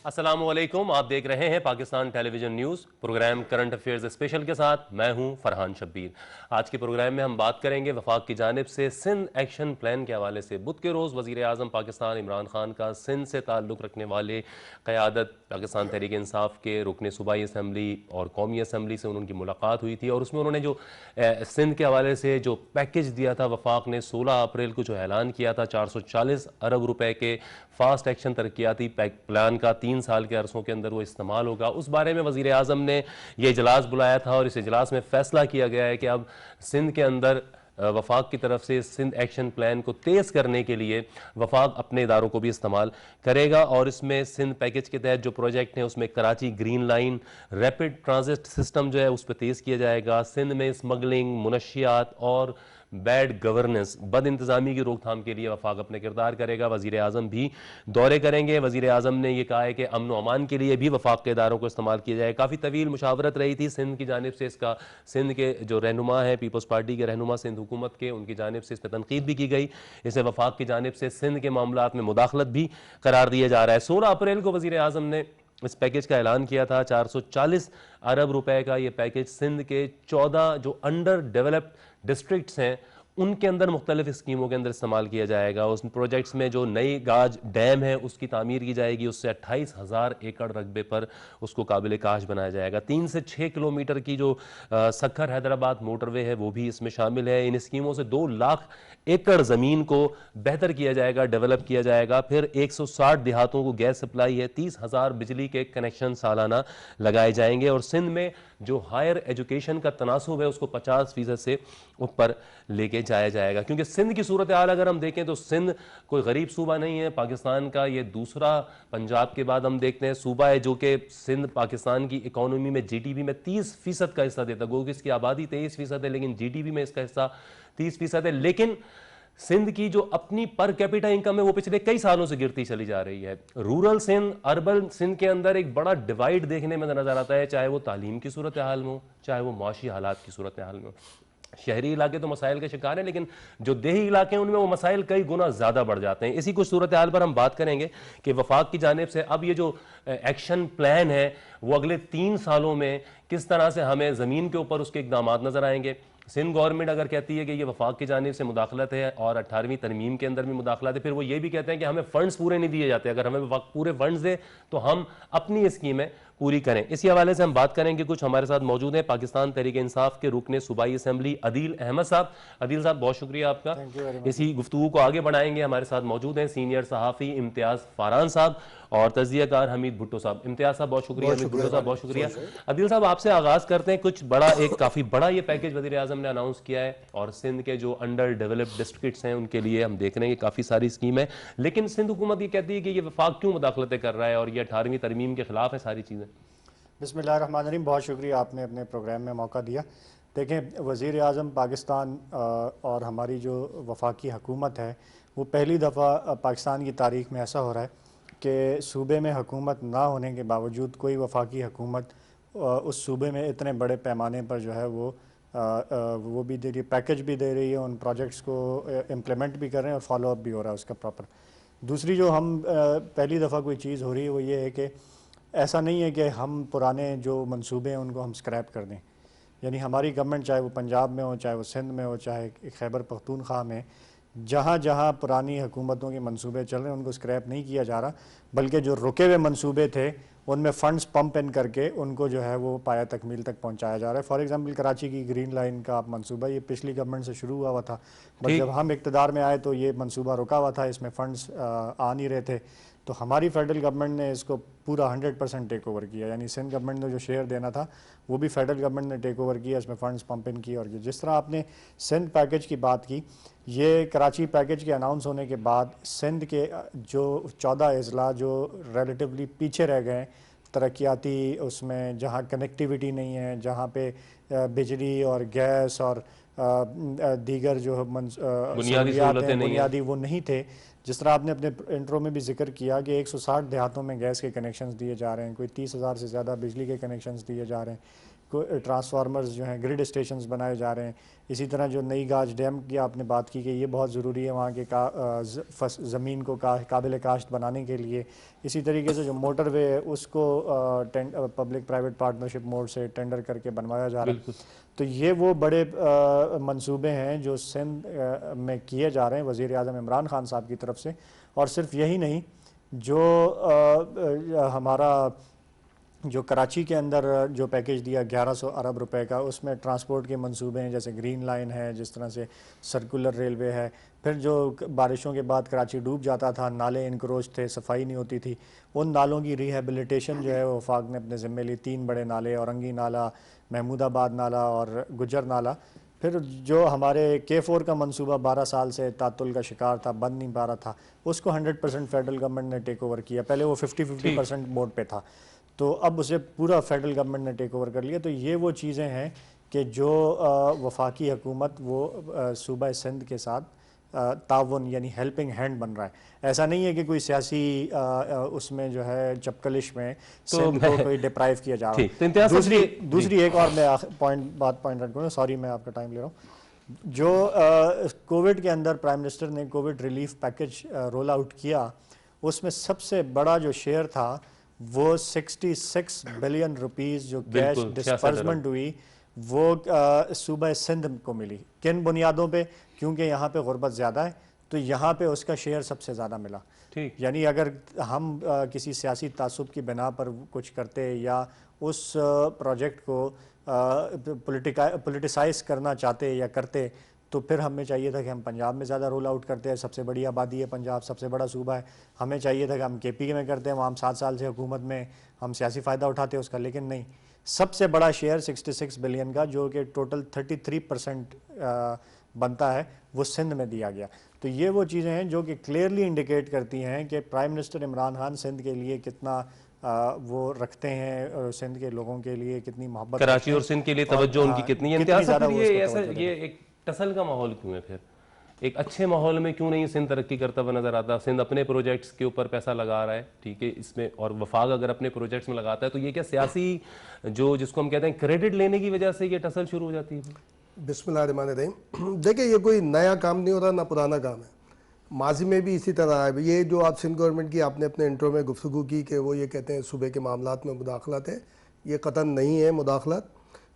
अस्सलामुअलैकुम, आप देख रहे हैं Pakistan television news programme current affairs special के साथ मैं हूं फरहान शब्बीर। आज के प्रोग्राम में हम बात करेंगे वफाक की जानिब से सिंध एक्शन प्लान के हवाले से। बुध के रोज़ वज़ीर आज़म पाकिस्तान इमरान खान का सिंध से ताल्लुक़ रखने वाले क़यादत पाकिस्तान तहरीक इंसाफ के रुकन सूबाई असम्बली और कौमी असम्बली से उनकी मुलाकात हुई थी और उसमें उन्होंने जो सिंध के हवाले से जो पैकेज दिया था, वफाक ने 16 अप्रैल को जो ऐलान किया था 440 अरब रुपए के फास्ट एक्शन तरक्याती प्लान का 3 साल के अरसों के अंदर वो इस्तेमाल होगा, उस बारे में वज़ीर आज़म ने यह इजलास बुलाया था और इस इजलास में फैसला किया गया है कि अब सिंध के अंदर वफाक की तरफ से सिंध एक्शन प्लान को तेज़ करने के लिए वफाक अपने इदारों को भी इस्तेमाल करेगा और इसमें सिंध पैकेज के तहत जो प्रोजेक्ट हैं उसमें Karachi green line rapid transit system जो है उस पर तेज़ किया जाएगा। सिंध में स्मगलिंग, मुनशियात और बैड गवर्नेंस, बद इंतज़ामी की रोकथाम के लिए वफाक अपने किरदार करेगा। वज़ीर आज़म भी दौरे करेंगे। वज़ीर आज़म ने यह कहा है कि अमन व अमान के लिए भी वफाक के इदारों को इस्तेमाल किया जाए। काफ़ी तवील मुशावरत रही थी सिंध की जानिब से, इसका सिंध के जो रहनुमा हैं पीपल्स पार्टी के रहनुमा सिंध हुकूमत के, उनकी जानिब से इस पर तनकीद भी की गई। इसे वफाक की जानिब से सिंध के मामलात में मुदाखलत भी करार दिया जा रहा है। 16 अप्रैल को वज़ीर आज़म ने इस पैकेज का ऐलान किया था। 440 अरब रुपए का ये पैकेज सिंध के 14 जो अंडर डेवलप्ड डिस्ट्रिक्ट्स हैं उनके अंदर मुख्तलिफ स्कीमों के अंदर इस्तेमाल किया जाएगा। उस प्रोजेक्ट्स में जो नई गाज डैम है उसकी तामीर की जाएगी, उससे 28,000 एकड़ रकबे पर उसको काबिल काश बनाया जाएगा। 3 से 6 किलोमीटर की जो सक्खर हैदराबाद मोटरवे है वो भी इसमें शामिल है। इन स्कीमों से 2 लाख एकड़ ज़मीन को बेहतर किया जाएगा, डेवलप किया जाएगा। फिर 160 देहातों को गैस सप्लाई है, 30,000 बिजली के कनेक्शन सालाना लगाए जाएंगे और सिंध में जो हायर एजुकेशन का तनासुब है उसको 50% से ऊपर लेके जाया जाएगा। क्योंकि सिंध की सूरत हाल अगर हम देखें तो सिंध कोई गरीब सूबा नहीं है, पाकिस्तान का ये दूसरा पंजाब के बाद हम देखते हैं सूबा है जो कि सिंध पाकिस्तान की इकोनॉमी में जीडीपी में 30% का हिस्सा देता है। गो कि इसकी आबादी 23% है लेकिन जीडीपी में इसका हिस्सा 30% है। लेकिन सिंध की जो अपनी पर कैपिटा इनकम है वो पिछले कई सालों से गिरती चली जा रही है। रूरल सिंध, अर्बन सिंध के अंदर एक बड़ा डिवाइड देखने में नजर आता है, चाहे वो तालीम की सूरत हाल में हो, चाहे वो माशी हालात की सूरत हाल में हो। शहरी इलाके तो मसाइल के शिकार हैं लेकिन जो देही इलाके हैं उनमें वो मसाइल कई गुना ज़्यादा बढ़ जाते हैं। इसी कुछ सूरत हाल पर हम बात करेंगे कि वफाक की जानिब से अब ये जो एक्शन प्लान है वो अगले 3 सालों में किस तरह से हमें ज़मीन के ऊपर उसके इकदाम नज़र आएंगे। सिंध गवर्नमेंट अगर कहती है कि ये वफाक की जानिब से मुदाखलत है और 18वीं तरमीम के अंदर भी मुदाखलत है, फिर वो ये भी कहते हैं कि हमें फ़ंड्स पूरे नहीं दिए जाते। अगर हमें वफाक पूरे फंड्स दे तो हम अपनी स्कीमें पूरी करें। इसी हवाले से हम बात करेंगे। कुछ हमारे साथ मौजूद हैं पाकिस्तान तहरीक इंसाफ के रुकने सूबाई असम्बली अदील अहमद साहब। अदील साहब बहुत शुक्रिया आपका। इसी गुफ्तगू को आगे बढ़ाएंगे। हमारे साथ मौजूद हैं सीनियर सहाफ़ी इम्तियाज़ फारान साहब और तजियाकार हमीद भुट्टो साहब। इम्तियाज साहब बहुत शुक्रिया, हमीद भुट्टो साहब बहुत शुक्रिया। अदील साहब आपसे आगाज़ करते हैं। कुछ बड़ा एक काफ़ी बड़ा ये पैकेज वज़ीर आज़म ने अनाउंस किया है और सिंध के जो अंडर डेवलप्ड डिस्ट्रिक्ट्स हैं उनके लिए हम देख रहे हैं कि काफ़ी सारी स्कीम है, लेकिन सिंध हुकूमत ये कहती है कि ये वफाक क्यों मुदाखलतें कर रहा है और ये 18वीं तरमीम के खिलाफ है सारी चीज़ें। बिस्मिल्लाहिर्रहमानिर्रहीम, बहुत शुक्रिया आपने अपने प्रोग्राम में मौका दिया। देखें, वज़ीर आज़म पाकिस्तान और हमारी जो वफाकी हुकूमत है वो पहली दफ़ा पाकिस्तान की तारीख़ में ऐसा हो रहा है कि सूबे में हुकूमत ना होने के बावजूद कोई वफाकी हुकूमत उस सूबे में इतने बड़े पैमाने पर जो है वो भी दे रही है, पैकेज भी दे रही है, उन प्रोजेक्ट्स को इम्प्लीमेंट भी कर रहे हैं और फॉलो अप भी हो रहा है उसका प्रॉपर। दूसरी जो हम पहली दफ़ा कोई चीज़ हो रही है वो ये है कि ऐसा नहीं है कि हम पुराने जो मंसूबे हैं उनको हम स्क्रैप कर दें। यानी हमारी गवर्नमेंट चाहे वो पंजाब में हो, चाहे वो सिंध में हो, चाहे खैबर पख्तूनख्वा में, जहाँ जहाँ पुरानी हुकूमतों के मंसूबे चल रहे हैं उनको स्क्रैप नहीं किया जा रहा, बल्कि जो रुके हुए मंसूबे थे उनमें फ़ंड्स पंप इन करके उनको जो है वो पाया तकमील तक पहुँचाया जा रहा है। फॉर एग्ज़ाम्पल कराची की ग्रीन लाइन का मंसूबा ये पिछली गवर्नमेंट से शुरू हुआ था, बट जब हम इक़्तिदार में आए तो ये मंसूबा रुका हुआ था, इसमें फ़ंड्स आ नहीं रहे थे। तो हमारी फेडरल गवर्नमेंट ने इसको पूरा 100% टेक ओवर किया। यानी सिंध गवर्नमेंट ने जो शेयर देना था वो भी फेडरल गवर्नमेंट ने टेक ओवर किया, इसमें फ़ंड्स पंप इन किए। और जिस तरह आपने सिंध पैकेज की बात की, ये कराची पैकेज के अनाउंस होने के बाद सिंध के जो 14 अजला जो रिलेटिवली पीछे रह गए तरक्याती, उसमें जहाँ कनेक्टिविटी नहीं है, जहाँ पे बिजली और गैस और दीगर जो बुनियादी वो नहीं थे। जिस तरह आपने अपने इंट्रो में भी जिक्र किया कि 160 देहातों में गैस के कनेक्शंस दिए जा रहे हैं, कोई 30,000 से ज़्यादा बिजली के कनेक्शंस दिए जा रहे हैं। ट्रांसफार्मर्स जो हैं, ग्रिड स्टेशंस बनाए जा रहे हैं। इसी तरह जो नई गाज डैम की आपने बात की कि ये बहुत ज़रूरी है वहाँ के ज़मीन को काबिल काश्त बनाने के लिए। इसी तरीके से जो मोटरवे है उसको पब्लिक प्राइवेट पार्टनरशिप मोड से टेंडर करके बनवाया जा रहा है। तो ये वो बड़े मंसूबे हैं जो सिंध में किए जा रहे हैं वज़ीर आज़म इमरान खान साहब की तरफ से। और सिर्फ यही नहीं, जो हमारा जो कराची के अंदर जो पैकेज दिया 1100 अरब रुपए का, उसमें ट्रांसपोर्ट के मंसूबे हैं, जैसे ग्रीन लाइन है, जिस तरह से सर्कुलर रेलवे है। फिर जो बारिशों के बाद कराची डूब जाता था, नाले इनक्रोच थे, सफाई नहीं होती थी, उन नालों की रिहेबिलिटेशन जो है वफाक ने अपने ज़िम्मे ली। 3 बड़े नाले, औरंगी नाला, महमूदाबाद नाला और गुजर नाला। फिर जो हमारे K4 का मंसूबा 12 साल से तातुल का शिकार था, बन नहीं पा रहा था, उसको 100% फेडरल गवर्नमेंट ने टेक ओवर किया। पहले वो 50-50% बोर्ड पे था, तो अब उसे पूरा फेडरल गवर्नमेंट ने टेक ओवर कर लिया। तो ये वो चीज़ें हैं कि जो वफाकी हुकूमत वो सूबा सिंध के साथ ताउन यानी हेल्पिंग हैंड बन रहा है। ऐसा नहीं है कि कोई सियासी उसमें जो है चपकलिश में सिंध को कोई डिप्राइव किया जा रहा है। दूसरी एक और मैं पॉइंट ऐड करूँ, सॉरी मैं आपका टाइम ले रहा हूँ। जो कोविड के अंदर प्राइम मिनिस्टर ने Covid relief package roll out किया, उसमें सबसे बड़ा जो शेयर था वो 66 बिलियन रुपीस जो कैश डिस्बर्समेंट हुई वो सूबा सिंध को मिली। किन बुनियादों पे? क्योंकि यहाँ पे गुर्बत ज़्यादा है, तो यहाँ पे उसका शेयर सबसे ज़्यादा मिला। यानी अगर हम किसी सियासी तासुब की बिना पर कुछ करते या उस प्रोजेक्ट को पोलिटिसाइज करना चाहते या करते, तो फिर हमें चाहिए था कि हम पंजाब में ज़्यादा रोल आउट करते हैं। सबसे बड़ी आबादी है पंजाब, सबसे बड़ा सूबा है। हमें चाहिए था कि हम KP में करते हैं, वहाँ हम 7 साल से हुकूमत में हम सियासी फ़ायदा उठाते हैं उसका, लेकिन नहीं। सबसे बड़ा शेयर 66 बिलियन का, जो कि टोटल 33% बनता है, वो सिंध में दिया गया। तो ये वो चीज़ें हैं जो कि क्लियरली इंडिकेट करती हैं कि प्राइम मिनिस्टर इमरान खान सिंध के लिए कितना वो रखते हैं, सिंध के लोगों के लिए कितनी मोहब्बत, कराची और सिंध के लिए तवज्जो उनकी कितनी है। ये एक टसल का माहौल क्यों है? फिर एक अच्छे माहौल में क्यों नहीं सिंध तरक्की करता हुआ नजर आता? सिंध अपने प्रोजेक्ट्स के ऊपर पैसा लगा रहा है, ठीक है, इसमें, और वफाक अगर अपने प्रोजेक्ट्स में लगाता है, तो ये क्या सियासी जो जिसको हम कहते हैं क्रेडिट लेने की वजह से ये टसल शुरू हो जाती है? बिस्मिल्लाहिर्रहमानिर्रहीम। देखिए, ये कोई नया काम नहीं हो रहा, ना पुराना काम है। माजी में भी इसी तरह है। ये जो आप सिंध गवर्नमेंट की आपने अपने इंट्रो में गुफ्तगू की कि वो ये कहते हैं सूबे के मामलात में मुदाखलत है, ये कतन नहीं है मुदाखलत।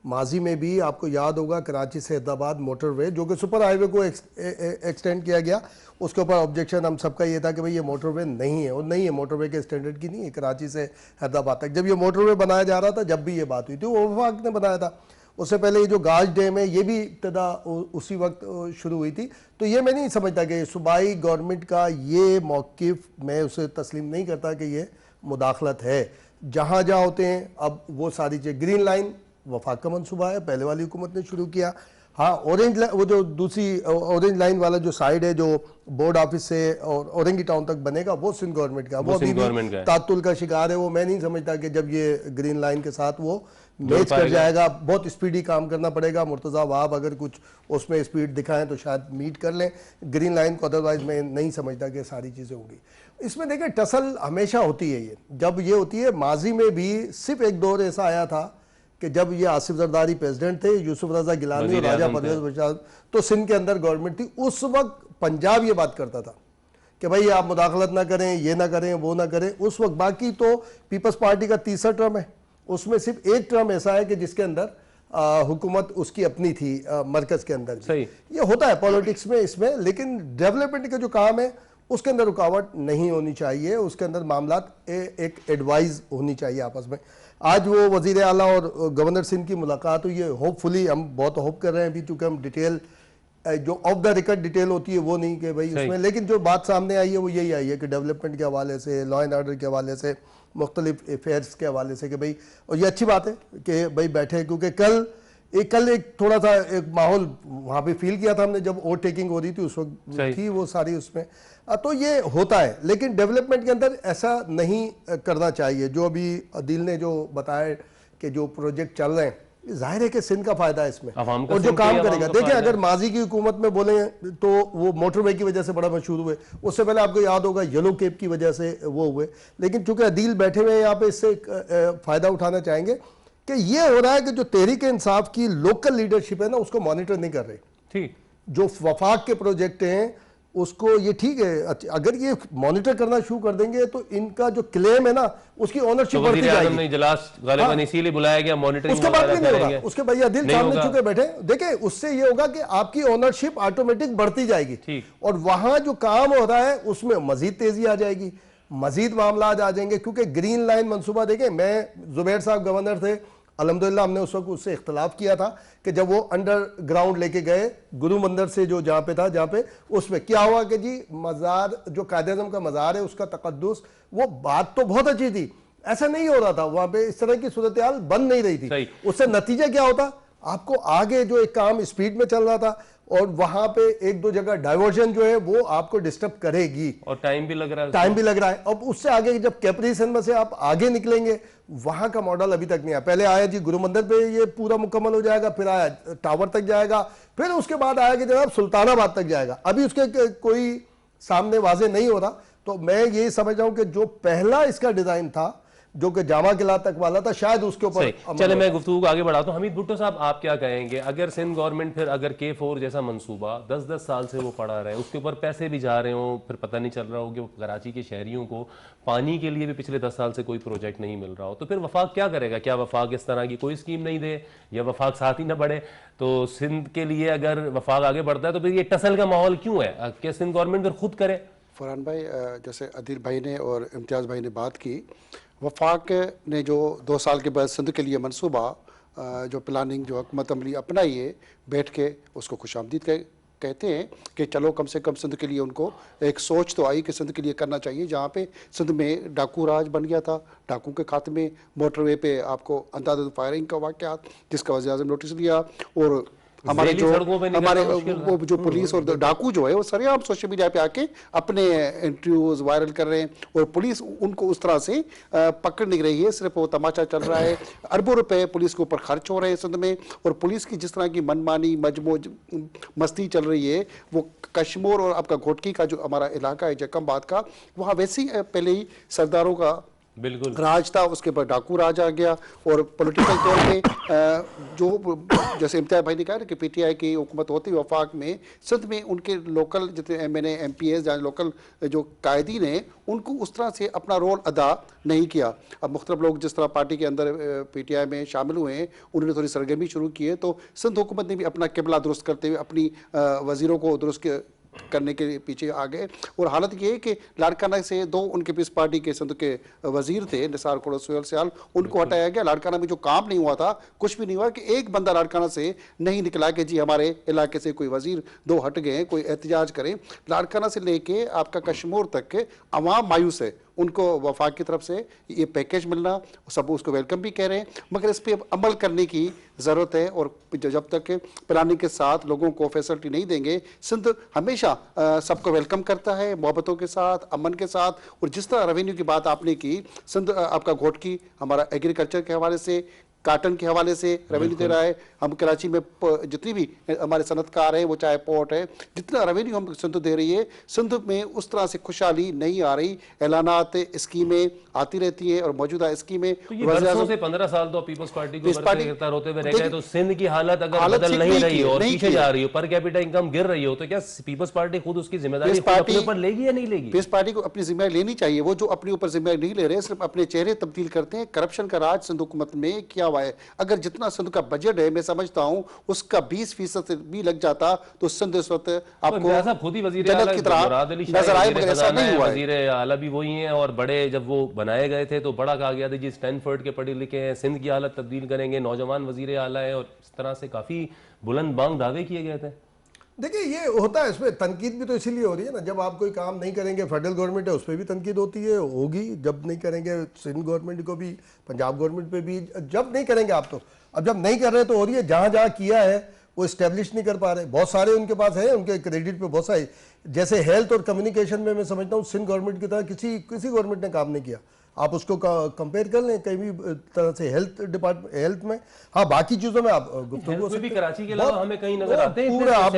माजी में भी आपको याद होगा कराची से हैदराबाद मोटरवे, जो कि सुपर हाईवे को एक्सटेंड किया गया, उसके ऊपर ऑब्जेक्शन हम सबका ये था कि भाई ये मोटरवे नहीं है, और नहीं है, मोटरवे के स्टैंडर्ड की नहीं है कराची से हैदराबाद तक। जब ये मोटरवे बनाया जा रहा था, जब भी ये बात हुई थी, वो वफाक ने बनाया था। उससे पहले ये जो गाज डैम है, ये भी इब्तदा उसी वक्त शुरू हुई थी। तो ये मैं नहीं समझता कि सूबाई गवर्नमेंट का ये मौक़िफ़, मैं उसे तस्लीम नहीं करता कि ये मुदाखलत है। जहाँ जहाँ होते हैं अब वो सारी चीज़, ग्रीन लाइन वफाक का मनसूबा है, पहले वाली हुकूमत ने शुरू किया। हाँ, ऑरेंज वो जो दूसरी ऑरेंज लाइन वाला जो साइड है, जो बोर्ड ऑफिस से और औरंगी टाउन तक बनेगा, वो सिंध गवर्नमेंट का, वो अभी भी तातुल का शिकार है। वो मैं नहीं समझता कि जब ये ग्रीन लाइन के साथ वो मैच कर जाएगा। बहुत स्पीडी काम करना पड़ेगा। मुर्तज़ा वहाब अगर कुछ उसमें स्पीड दिखाएं तो शायद मीट कर लें ग्रीन लाइन को, अदरवाइज मैं नहीं समझता कि सारी चीज़ें होंगी। इसमें देखिए, टसल हमेशा होती है। ये जब ये होती है, माजी में भी सिर्फ एक दौर ऐसा आया था कि जब ये आसिफ जरदारी प्रेसिडेंट थे, यूसुफ रजा गिलानी और राजा परवेज बशार, तो सिंध के अंदर गवर्नमेंट थी। उस वक्त पंजाब ये बात करता था कि भाई आप मुदाखलत ना करें, ये ना करें, वो ना करें। उस वक्त बाकी तो पीपल्स पार्टी का तीसरा टर्म है, उसमें सिर्फ एक टर्म ऐसा है कि जिसके अंदर हुकूमत उसकी अपनी थी मरकज के अंदर। सही, ये होता है पॉलिटिक्स में, इसमें। लेकिन डेवलपमेंट का जो काम है उसके अंदर रुकावट नहीं होनी चाहिए, उसके अंदर मामलात एक एडवाइस होनी चाहिए आपस में। आज वो वज़ीर आला और गवर्नर सिंध की मुलाकात हुई है। होपफुली हम बहुत होप कर रहे हैं अभी, चूँकि हम डिटेल जो ऑफ द रिकॉर्ड डिटेल होती है वो नहीं कि भाई उसमें, लेकिन जो बात सामने आई है वो यही आई है कि डेवलपमेंट के हवाले से, लॉ एंड ऑर्डर के हवाले से, मुख्तलिफ अफेयर्स के हवाले से, कि भाई, और ये अच्छी बात है कि भाई बैठे, क्योंकि कल एक थोड़ा सा एक माहौल वहाँ पे फील किया था हमने जब ओवर टेकिंग हो रही थी, उस वक्त थी वो सारी उसमें। तो ये होता है, लेकिन डेवलपमेंट के अंदर ऐसा नहीं करना चाहिए। जो अभी अदील ने जो बताया कि जो प्रोजेक्ट चल रहे हैं, जाहिर है कि सिंध का फायदा है इसमें, और जो काम करेगा। देखिए, अगर माजी की हुकूमत में बोले तो वो मोटरवे की वजह से बड़ा मशहूर हुए, उससे पहले आपको याद होगा येलो केप की वजह से वो हुए। लेकिन चूंकि अदील बैठे हुए हैं यहाँ पे, इससे फ़ायदा उठाना चाहेंगे कि ये हो रहा है कि जो तहरीक इंसाफ की लोकल लीडरशिप है ना, उसको मॉनिटर नहीं कर रही। ठीक, जो वफाक के प्रोजेक्ट हैं उसको ये ठीक है, अगर ये मॉनिटर करना शुरू कर देंगे तो इनका जो क्लेम है ना उसकी ओनरशिप बढ़ती जाएगी। ने इजलास गालिबन इसीलिए बुलाया गया, मॉनिटरिंग उसके बाद भी नहीं होगा, उसके भैया दिल सामने चुके बैठे। देखिए उससे ये होगा कि आपकी ओनरशिप ऑटोमेटिक बढ़ती जाएगी और वहां जो काम हो रहा है उसमें मजीद तेजी आ जाएगी, मजीद मामला आ जाएंगे। क्योंकि ग्रीन लाइन मंसूबा देखें, मैं जुबैर साहब गवर्नर थे, अल्हम्दुलिल्लाह हमने उस वक्त उससे इख्तलाफ किया था कि जब वो अंडरग्राउंड लेके गए गुरु मंदिर से जो जहाँ पे था, जहाँ पे उसमें क्या हुआ कि जी मज़ार जो कायद-ए-आज़म का मज़ार है उसका तक़द्दुस, वो बात तो बहुत अच्छी थी, ऐसा नहीं हो रहा था वहाँ पे, इस तरह की सूरत हाल बन नहीं रही थी। उससे नतीजा क्या होता, आपको आगे जो एक काम स्पीड में चल रहा था और वहां पे एक दो जगह डाइवर्जन जो है वो आपको डिस्टर्ब करेगी और टाइम भी लग रहा है। अब उससे आगे जब कैपरी सिनेमा से आप आगे निकलेंगे, वहां का मॉडल अभी तक नहीं आया। पहले आया जी गुरु मंदिर पे ये पूरा मुकम्मल हो जाएगा, फिर आया टावर तक जाएगा, फिर उसके बाद आया कि जनाब सुल्तानाबाद तक जाएगा। अभी उसके कोई सामने वाजे नहीं हो रहा। तो मैं ये समझ रहा हूं कि जो पहला इसका डिजाइन था जो कि जामा किला तक वाला था, शायद उसके ऊपर। चले मैं गुफ्तगू को आगे बढ़ाता हूं। हमीद भुट्टो साहब, आप क्या कहेंगे अगर सिंध गवर्नमेंट फिर अगर K4 जैसा मंसूबा 10-10 साल से वो पड़ा रहे, उसके ऊपर पैसे भी जा रहे हो, फिर पता नहीं चल रहा हो कि कराची के शहरियों को पानी के लिए भी पिछले 10 साल से कोई प्रोजेक्ट नहीं मिल रहा हो, तो फिर वफाक क्या करेगा? क्या वफाक इस तरह की कोई स्कीम नहीं दे या वफाक साथ ही ना बढ़े? तो सिंध के लिए अगर वफाक आगे बढ़ता है तो फिर ये टसल का माहौल क्यों है? क्या सिंध गवर्नमेंट फिर खुद करे? फरहान भाई, जैसे अदील भाई ने और इम्तियाज़ भाई ने बात की, वफाक ने जो 2 साल के बाद सिंध के लिए मंसूबा जो प्लानिंग जो हुकूमत अमली अपनाई है, बैठ के उसको खुशामदीद कहते हैं कि चलो कम से कम सिंध के लिए उनको एक सोच तो आई कि सिंध के लिए करना चाहिए। जहाँ पे सिंध में डाकू राज बन गया था, डाकू के खात्मे, मोटरवे पे आपको अंदाज़ फायरिंग का वाक़यात जिसका वज़ीर-ए-आज़म नोटिस लिया, और हमारे जो वो जो पुलिस और डाकू जो है वो सरेआम सोशल मीडिया पे आके अपने इंटरव्यूज वायरल कर रहे हैं और पुलिस उनको उस तरह से पकड़ नहीं रही है, सिर्फ वो तमाशा चल रहा है। अरबों रुपए पुलिस के ऊपर खर्च हो रहे हैं सिंध में, और पुलिस की जिस तरह की मनमानी मजमूज मस्ती चल रही है, वो कश्मीर और आपका घोटकी का जो हमारा इलाका है जक्कमबाद का, वहाँ वैसे ही पहले ही सरदारों का बिल्कुल राज था, उसके बाद डाकू राज आ गया। और पॉलिटिकल तौर पे जो जैसे इम्तियाज़ भाई ने कहा ना कि पीटीआई की हुकूमत होती वफाक में, सिंध में उनके लोकल जितने एमएनए एमपीएस या लोकल जो कायदीन हैं उनको उस तरह से अपना रोल अदा नहीं किया। अब मुख्तलिफ लोग जिस तरह पार्टी के अंदर पीटीआई में शामिल हुए हैं, उन्होंने थोड़ी सरगर्मी शुरू की है, तो सिंध हुकूमत ने भी अपना किबला दुरुस्त करते हुए अपनी वज़ीरों को दुरुस्त करने के पीछे आ गए। और हालत ये है कि लाड़काना से 2 उनके पीस पार्टी के सिंध के वजीर थे, निसार कोड़ा सोहेल सियाल, उनको हटाया गया। लाड़काना में जो काम नहीं हुआ था, कुछ भी नहीं हुआ कि एक बंदा लाड़काना से नहीं निकला कि जी हमारे इलाके से कोई वजीर 2 हट गए, कोई एहतजाज करें। लाड़काना से लेके आपका कश्मीर तक अवाम मायूस है, उनको वफाक की तरफ से ये पैकेज मिलना, सब उसको वेलकम भी कह रहे हैं, मगर इस पर अमल करने की ज़रूरत है। और जब तक प्लानिंग के साथ लोगों को फैसिलिटी नहीं देंगे, सिंध हमेशा सबको वेलकम करता है, मोहब्बतों के साथ, अमन के साथ। और जिस तरह रेवेन्यू की बात आपने की, सिंध आपका घोटकी हमारा एग्रीकल्चर के हवाले से, काटन के हवाले से रेवेन्यू दे रहा है। हम कराची में जितनी भी हमारे सनतकार हैं, वो चाहे पोर्ट है, जितना रेवेन्यू हम सिंध दे रही है, सिंध में उस तरह से खुशहाली नहीं आ रही। ऐलानात स्कीमें आती रहती है और मौजूदा स्कीमें तो वर्षों से 15 साल तो पीपल्स पार्टी को गिरफ्तार होते हुए रह गए। तो सिंध की हालत अगर बदल नहीं रही हो और पीछे जा रही हो, पर कैपिटा इनकम गिर रही हो, तो क्या पीपल्स पार्टी खुद उसकी जिम्मेदारी अपने ऊपर लेगी या नहीं लेगी? पीपल्स पार्टी को अपनी जिम्मेदारी लेनी चाहिए। वो जो अपने ऊपर जिम्मेदारी नहीं ले रहे, सिर्फ अपने चेहरे तब्दील करते हैं। करप्शन का राज सिंध हुकूमत में क्या हुआ है? अगर जितना सिंध का बजट है, मैं समझता हूं उसका 20% भी लग जाता तो सिंध इस वक्त आपको खुद ही वजीर जन्नत की तरह नजर आए, मगर ऐसा नहीं हुआ है। वजीर आला भी वही हैं, और बड़े जब वो बनाए गए थे तो बड़ा कहा गया था जी स्टैनफोर्ड के पढ़े लिखे हैं, सिंध की हालत तब्दील करेंगे, नौजवान वजीर आला है, और इस तरह से काफी बुलंद बांग दावे किए गए थे। देखिए ये होता है, इसमें तनकीद भी तो इसीलिए हो रही है ना, जब आप कोई काम नहीं करेंगे, फेडरल गवर्नमेंट है उस पर भी तनकीद होती है, होगी। जब नहीं करेंगे सिंध गवर्नमेंट को भी, पंजाब गवर्नमेंट पे भी, जब नहीं करेंगे आप तो, अब जब नहीं कर रहे तो हो रही है। जहाँ जहाँ किया है वो इस्टेब्लिश नहीं कर पा रहे। बहुत सारे उनके पास है, उनके क्रेडिट पे बहुत सारे, जैसे हेल्थ और कम्युनिकेशन में मैं समझता हूँ सिंध गवर्नमेंट की तरह किसी गवर्नमेंट ने काम नहीं किया। आप उसको कंपेयर कर लें कहीं भी तरह से, हेल्थ डिपार्टमेंट, हेल्थ में, हाँ बाकी चीज़ों में आप गुफ्तगू भी कराची के अलावा हमें कहीं नजर आते हैं पूरे आप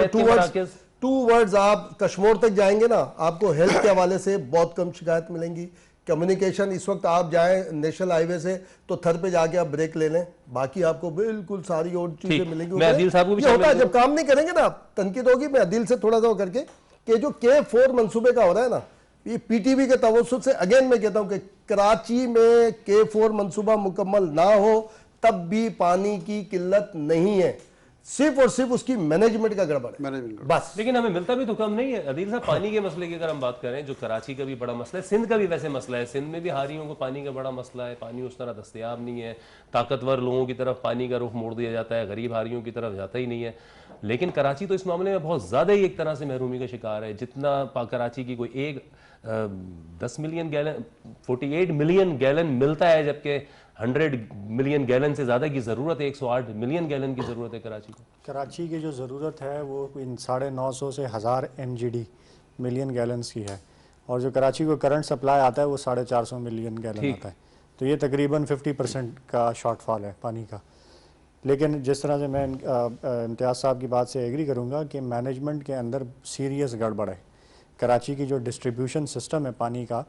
टू वर्ड्स आप कश्मीर तक जाएंगे ना, आपको हेल्थ के हवाले से बहुत कम शिकायत मिलेंगी, कम्युनिकेशन इस वक्त आप जाएं नेशनल हाईवे से तो थर पे जाके आप ब्रेक ले लें, बाकी आपको बिल्कुल सारी और चीजें मिलेंगी। मैं अदील साहब को भी ये होता है शामिल जब काम नहीं करेंगे ना, आप तनकीद होगी। मैं अदील से थोड़ा सा करके कि जो K4 मंसूबे का हो रहा है ना, ये पीटीवी के तवज्जुद से अगेन मैं कहता हूं कि कराची में K4 मंसूबा मुकम्मल ना हो तब भी पानी की किल्लत नहीं है, सिर्फ और सिर्फ उसकी मैनेजमेंट का गड़बड़ है बस। लेकिन हमें मिलता भी तो कम नहीं है अदील साहब। पानी के मसले की अगर हम बात करें, जो कराची का भी बड़ा मसला है, सिंध का भी वैसे मसला है, सिंध में भी हारियों को पानी का बड़ा मसला है, पानी उस तरह दस्तयाब नहीं है, ताकतवर लोगों की तरफ पानी का रुख मोड़ दिया जाता है, गरीब हारियों की तरफ जाता ही नहीं है। लेकिन कराची तो इस मामले में बहुत ज़्यादा ही एक तरह से महरूमी का शिकार है। जितना कराची की कोई एक 10 मिलियन गैलन 48 मिलियन गैलन मिलता है, जबकि 100 मिलियन गैलन से ज़्यादा की ज़रूरत है, 108 मिलियन गैलन की ज़रूरत है कराची को। कराची की जो ज़रूरत है वो 950 से 1000 MGD मिलियन गैलन्स की है, और जो कराची को करंट सप्लाई आता है वो 450 मिलियन गैलन आता है। तो ये तकरीबन 50% का शॉर्टफॉल है पानी का। लेकिन जिस तरह से मैं इम्तियाज़ साहब की बात से एग्री करूँगा कि मैनेजमेंट के अंदर सीरियस गड़बड़ है। कराची की जो डिस्ट्रीब्यूशन सिस्टम है पानी का,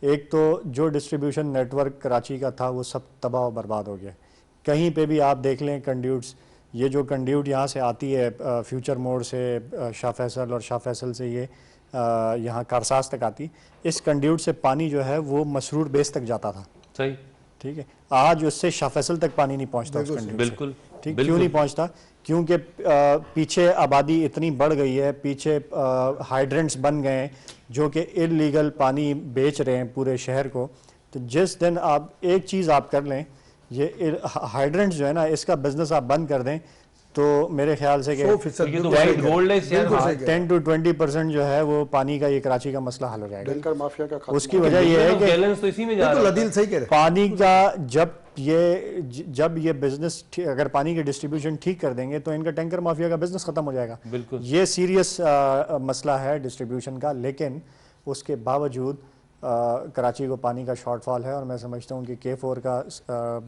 एक तो जो डिस्ट्रीब्यूशन नेटवर्क कराची का था वो सब तबाह और बर्बाद हो गया। कहीं पे भी आप देख लें कंड्यूट्स, ये जो कंड्यूट यहाँ से आती है फ्यूचर मोड़ से शाह फैसल, और शाह फैसल से ये यहाँ कारसाज तक आती, इस कंड्यूट से पानी जो है वो मसरूर बेस तक जाता था। सही, ठीक है। आज उससे शाह फैसल तक पानी नहीं पहुँचता उस कंड्यूट से। बिल्कुल ठीक, क्यों नहीं पहुँचता? क्योंकि पीछे आबादी इतनी बढ़ गई है, पीछे हाइड्रेंट्स बन गए हैं जो कि इलीगल पानी बेच रहे हैं पूरे शहर को। तो जिस दिन आप एक चीज़ आप कर लें, ये हाइड्रेंट्स जो है ना, इसका बिजनेस आप बंद कर दें, तो मेरे ख्याल से कि 100% तो वाइट गोल्ड है शहर में। 10 to 20% जो है वो पानी का, ये कराची का मसला हल हो जाएगा। टैंकर माफिया का खात्मा। उसकी वजह यह है कि बैलेंस तो इसी में जा रहा है। अदील सही कह रहे पानी का जब ये बिजनेस अगर पानी के डिस्ट्रीब्यूशन ठीक कर देंगे तो इनका टैंकर माफिया का बिजनेस खत्म हो जाएगा। बिल्कुल, ये सीरियस मसला है डिस्ट्रीब्यूशन का। लेकिन उसके बावजूद कराची को पानी का शॉर्टफॉल है, और मैं समझता हूँ कि K4 का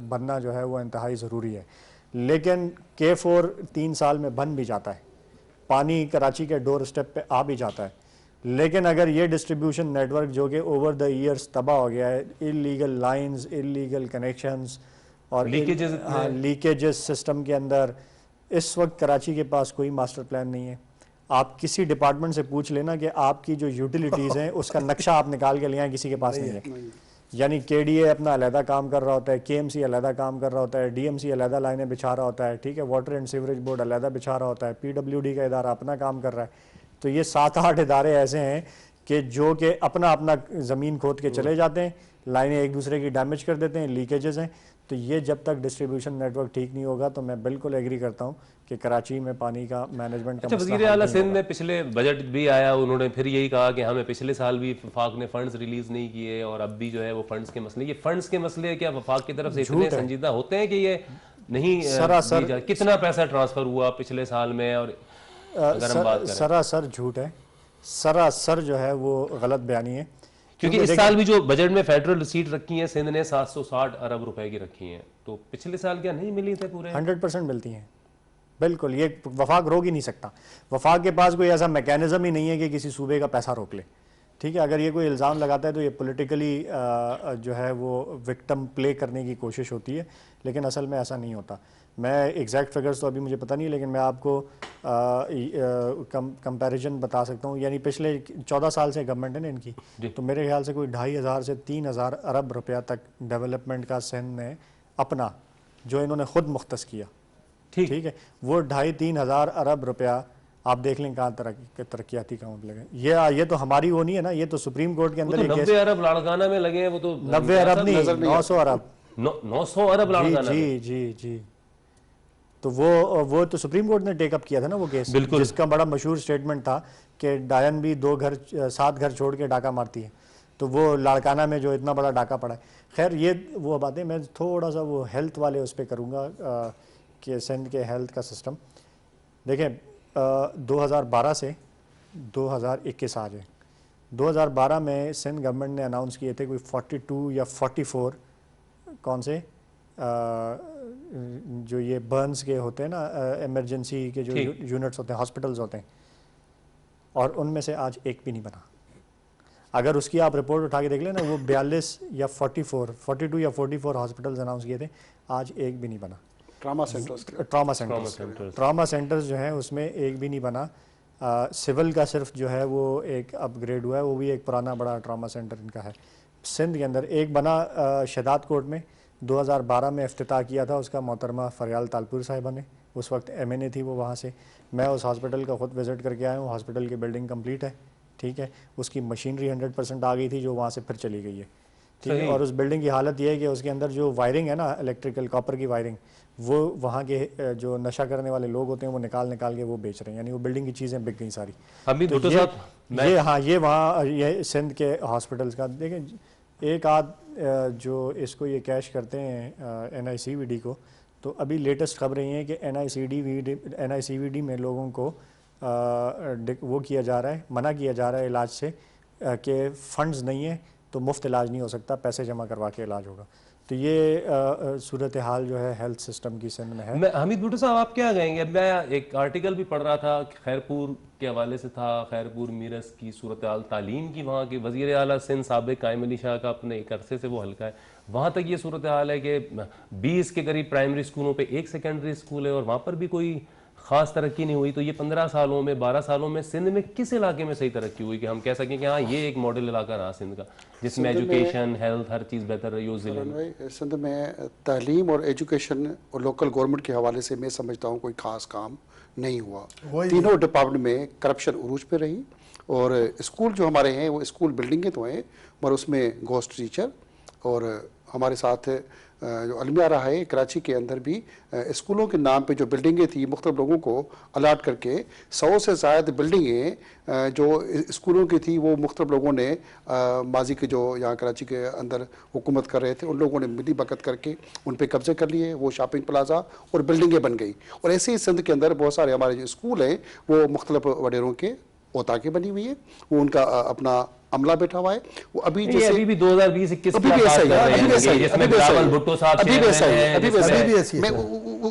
बनना जो है वो इंतहाई ज़रूरी है। लेकिन K4 3 साल में बन भी जाता है, पानी कराची के डोर स्टेप पे आ भी जाता है। लेकिन अगर ये डिस्ट्रीब्यूशन नेटवर्क जो कि ओवर द ईयर्स तबाह हो गया है, इलीगल लाइंस, इलीगल कनेक्शंस और लीकेजेस सिस्टम के अंदर, इस वक्त कराची के पास कोई मास्टर प्लान नहीं है। आप किसी डिपार्टमेंट से पूछ लेना कि आपकी जो यूटिलिटीज़ हैं उसका नक्शा आप निकाल के ले आए, किसी के पास नहीं है। यानी KDA अपना अलहदा काम कर रहा होता है, KMC अलहदा काम कर रहा होता है, DMC अलहदा लाइनें बिछा रहा होता है, ठीक है, वाटर एंड सीवरेज बोर्ड अलहदा बिछा रहा होता है, PWD का इदारा अपना काम कर रहा है। तो ये 7-8 इदारे ऐसे हैं कि जो कि अपना अपना ज़मीन खोद के चले जाते हैं, लाइनें एक दूसरे की डैमेज कर देते हैं, लीकेजेस हैं। तो ये जब तक डिस्ट्रीब्यूशन नेटवर्क ठीक नहीं होगा, तो मैं बिल्कुल एग्री करता हूँ कि कराची में पानी का मैनेजमेंट का वज़ीर आला सिंध में पिछले बजट भी आया, उन्होंने फिर यही कहा कि हमें पिछले साल भी वफाक ने फंड्स रिलीज नहीं किए, और अब भी जो है वो फंड्स के मसले, ये फंड्स के मसले क्या वफाक की तरफ से इतने संजीदा होते हैं कि ये नहीं सरासर कितना पैसा ट्रांसफर हुआ पिछले साल में? और अगर हम बात करें, सरासर झूठ है, सरासर जो है वो गलत बयानी है। क्योंकि इस साल भी जो बजट में फेडरल रिसीट रखी है सिंध ने 760 अरब रुपए की रखी हैं, तो पिछले साल क्या नहीं मिली थे पूरे? 100% मिलती हैं बिल्कुल। ये वफाक रोक ही नहीं सकता। वफाक के पास कोई ऐसा मैकेनिज्म ही नहीं है कि किसी सूबे का पैसा रोक ले। ठीक है, अगर ये कोई इल्ज़ाम लगाता है तो ये पॉलिटिकली जो है वो विक्टिम प्ले करने की कोशिश होती है, लेकिन असल में ऐसा नहीं होता। मैं एग्जैक्ट फिगर्स तो अभी मुझे पता नहीं, लेकिन मैं आपको कंपैरिजन बता सकता हूँ। यानी पिछले 14 साल से गवर्नमेंट है ना इनकी, तो मेरे ख्याल से कोई 2500 से 3000 अरब रुपया तक डेवलपमेंट का सिंध ने अपना, जो इन्होंने खुद मुख्तस किया, ठीक है, वो 2500-3000 अरब रुपया आप देख लें कहाँ तरक्याती काम लगे। ये तो हमारी वो नहीं है ना, ये तो सुप्रीम कोर्ट के अंदर 90 अरब लाड़काना में लगे हैं। वो तो 90 अरब नहीं, 900 अरब, 900 अरब लाड़काना। जी जी जी। तो वो तो सुप्रीम कोर्ट ने टेकअप किया था ना वो केस, जिसका बड़ा मशहूर स्टेटमेंट था कि डायन भी 7 घर छोड़ के डाका मारती है। तो वो लाड़काना में जो इतना बड़ा डाका पड़ा है। खैर ये वो बातें, मैं थोड़ा सा वो हेल्थ वाले उस पर करूँगा कि सिंध के हेल्थ का सिस्टम देखें। 2012 से 2021 आ जाए, 2012 में सिंध गवर्नमेंट ने अनाउंस किए थे कोई 42 या 44 कौन से जो ये बर्न्स के होते हैं ना, इमरजेंसी के जो यूनिट्स होते हैं, हॉस्पिटल्स होते हैं, और उनमें से आज एक भी नहीं बना। अगर उसकी आप रिपोर्ट उठा के देख लें ना, वो 42 या 42 या 44 हॉस्पिटल्स अनाउंस किए थे, आज एक भी नहीं बना। ट्रामा सेंटर्स ट्रामा सेंटर्स जो हैं उसमें एक भी नहीं बना। सिविल का सिर्फ जो है वो एक अपग्रेड हुआ है, वो भी एक पुराना बड़ा ट्रामा सेंटर इनका है। सिंध के अंदर एक बना शहदाद कोर्ट में, 2012 में इफ्तिताह किया था उसका मोहतरमा फरियाल तालपुर साहिबा ने, उस वक्त MNA थी वो वहाँ से। मैं उस हॉस्पिटल का ख़ुद विज़िट करके आया हूँ। हॉस्पिटल की बिल्डिंग कंप्लीट है, ठीक है, उसकी मशीनरी 100% आ गई थी जो वहाँ से फिर चली गई है, ठीक है। और उस बिल्डिंग की हालत ये है कि उसके अंदर जो वायरिंग है ना, इलेक्ट्रिकल कॉपर की वायरिंग, वो वहाँ के जो नशा करने वाले लोग होते हैं वो निकाल के वो बेच रहे हैं, यानी वो बिल्डिंग की चीज़ें बिक गई सारी। अभी तो ये वहाँ ये सिंध के हॉस्पिटल्स का देखें, एक आध जो इसको ये कैश करते हैं NICVD को, तो अभी लेटेस्ट खबरें ये हैं कि NICVD में लोगों को वो किया जा रहा है, मना किया जा रहा है इलाज से कि फंड्स नहीं है तो मुफ्त इलाज नहीं हो सकता, पैसे जमा करवा के इलाज होगा। तो ये सूरत हाल जो है हेल्थ सिस्टम की सिंध में है। मैं हमीद भुट्टो साहब आप क्या कहेंगे? मैं एक आर्टिकल भी पढ़ रहा था, खैरपुर के हवाले से था, खैरपुर मीरस की सूरत हाल तालीम की, वहाँ के वज़ीर आला सिंध साबिक़ कायम अली शाह का अपने एक अरसे से वो हल्का है, वहाँ तक ये सूरत हाल है कि 20 के करीब प्राइमरी स्कूलों पे एक सेकेंडरी स्कूल है और वहाँ पर भी कोई खास तरक्की नहीं हुई। तो ये 15 सालों में 12 सालों में सिंध में किस इलाके में सही तरक्की हुई कि हम कह सकें कि हाँ ये एक मॉडल इलाका रहा सिंध का, जिसमें एजुकेशन, हेल्थ, हर चीज़ बेहतर रही हो जिले में? सिंध में तालीम और एजुकेशन और लोकल गवर्नमेंट के हवाले से मैं समझता हूँ कोई खास काम नहीं हुआ। तीनों डिपार्टमेंट में करप्शन उरूज पे रही, और स्कूल जो हमारे हैं वो स्कूल बिल्डिंगें तो हैं मगर उसमें घोस्ट टीचर, और हमारे साथ जो अलमिया रहा है कराची के अंदर भी स्कूलों के नाम पे जो बिल्डिंगें थी मुख्तलिफ लोगों को अलाट करके 100 से ज़ायद बिल्डिंगें जो स्कूलों की थी वो मुख्तलिफ लोगों ने माजी के जो यहाँ कराची के अंदर हुकूमत कर रहे थे उन लोगों ने मिली बकत करके उन पे कब्जे कर लिए, वो शॉपिंग प्लाजा और बिल्डिंगें बन गई। और ऐसे ही सिंध के अंदर बहुत सारे हमारे जो स्कूल हैं वो मुख्तलिफ वडेरों के ओता के बनी हुई है, वो उनका अपना अमला बैठा हुआ है। वो अभी जैसे अभी भी 2020-21 अभी भी ऐसा ही है, मैं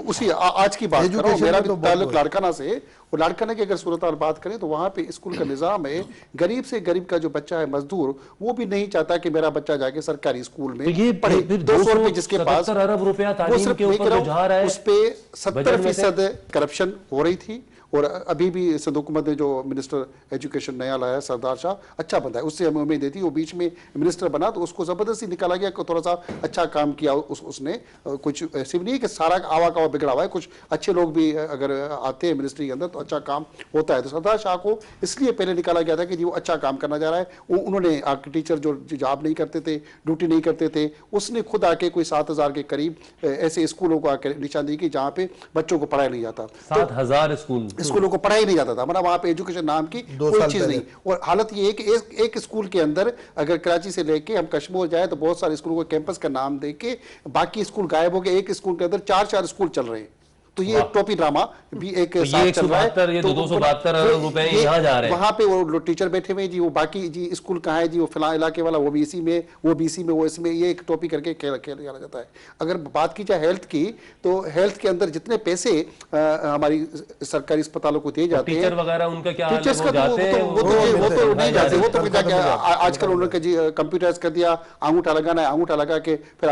उसी आज की बात कर रहा हूं। मेरा भी ताल्लुक लाड़काना से, और लाड़काना की अगर सूरत बात करें तो वहाँ पे स्कूल का निज़ाम है, गरीब से गरीब का जो बच्चा है मजदूर, वो भी नहीं चाहता कि मेरा बच्चा जाके सरकारी स्कूल में पढ़े। 200 रुपए जिसके पास अरब रुपया तालीम के ऊपर जा रहा है, उस पे 70% करप्शन हो रही थी। और अभी भी सिंध हुकूमत ने जो मिनिस्टर एजुकेशन नया लाया सरदार शाह, अच्छा बंदा है, उससे हमें उम्मीद थी। वो बीच में मिनिस्टर बना तो उसको ज़बरदस्ती निकाला गया, थोड़ा सा अच्छा काम किया उसने, कुछ ऐसे भी नहीं कि सारा आवा का बिगड़ा हुआ है, कुछ अच्छे लोग भी अगर आते हैं मिनिस्ट्री के अंदर तो अच्छा काम होता है। तो सरदार शाह को इसलिए पहले निकाला गया था कि जी वो अच्छा काम करना जा रहा है। उन्होंने आके टीचर जो जॉब नहीं करते थे, ड्यूटी नहीं करते थे, उसने खुद आके कोई 7000 के करीब ऐसे स्कूलों को आके निशानदेही की जहाँ पे बच्चों को पढ़ाया नहीं जाता। 7000 स्कूलों को पढ़ाई नहीं जाता था, मतलब वहाँ पे एजुकेशन नाम की कोई चीज नहीं। और हालत ये है कि एक स्कूल के अंदर अगर कराची से लेके हम कश्मीर जाए तो बहुत सारे स्कूलों को कैंपस का नाम देके बाकी स्कूल गायब हो गए। एक स्कूल के अंदर 4 स्कूल चल रहे हैं। तो ये टोपी ड्रामा भी एक साथ चल रहा है। ये 272 रुपए यहाँ जा रहे हैं। वहाँ पे वो टीचर बैठे हुए जी, वो बाकी जी स्कूल कहाँ है जी, वो फिलहाल इलाके वाला वो भी इसी में, वो भी इसी में, वो इसमें, ये एक टोपी करके खेला जाता है। अगर बात की जाए हेल्थ की तो हेल्थ के अंदर जितने पैसे हमारी सरकारी अस्पतालों को दिए जाते हैं, टीचर वगैरह उनका क्या हाल है? टीचर्स का वो तो नहीं जाते, वो तो जाके आजकल उन्होंने जी कंप्यूटराइज कर दिया, अंगूठा लगाना है, अंगूठा लगा के फिर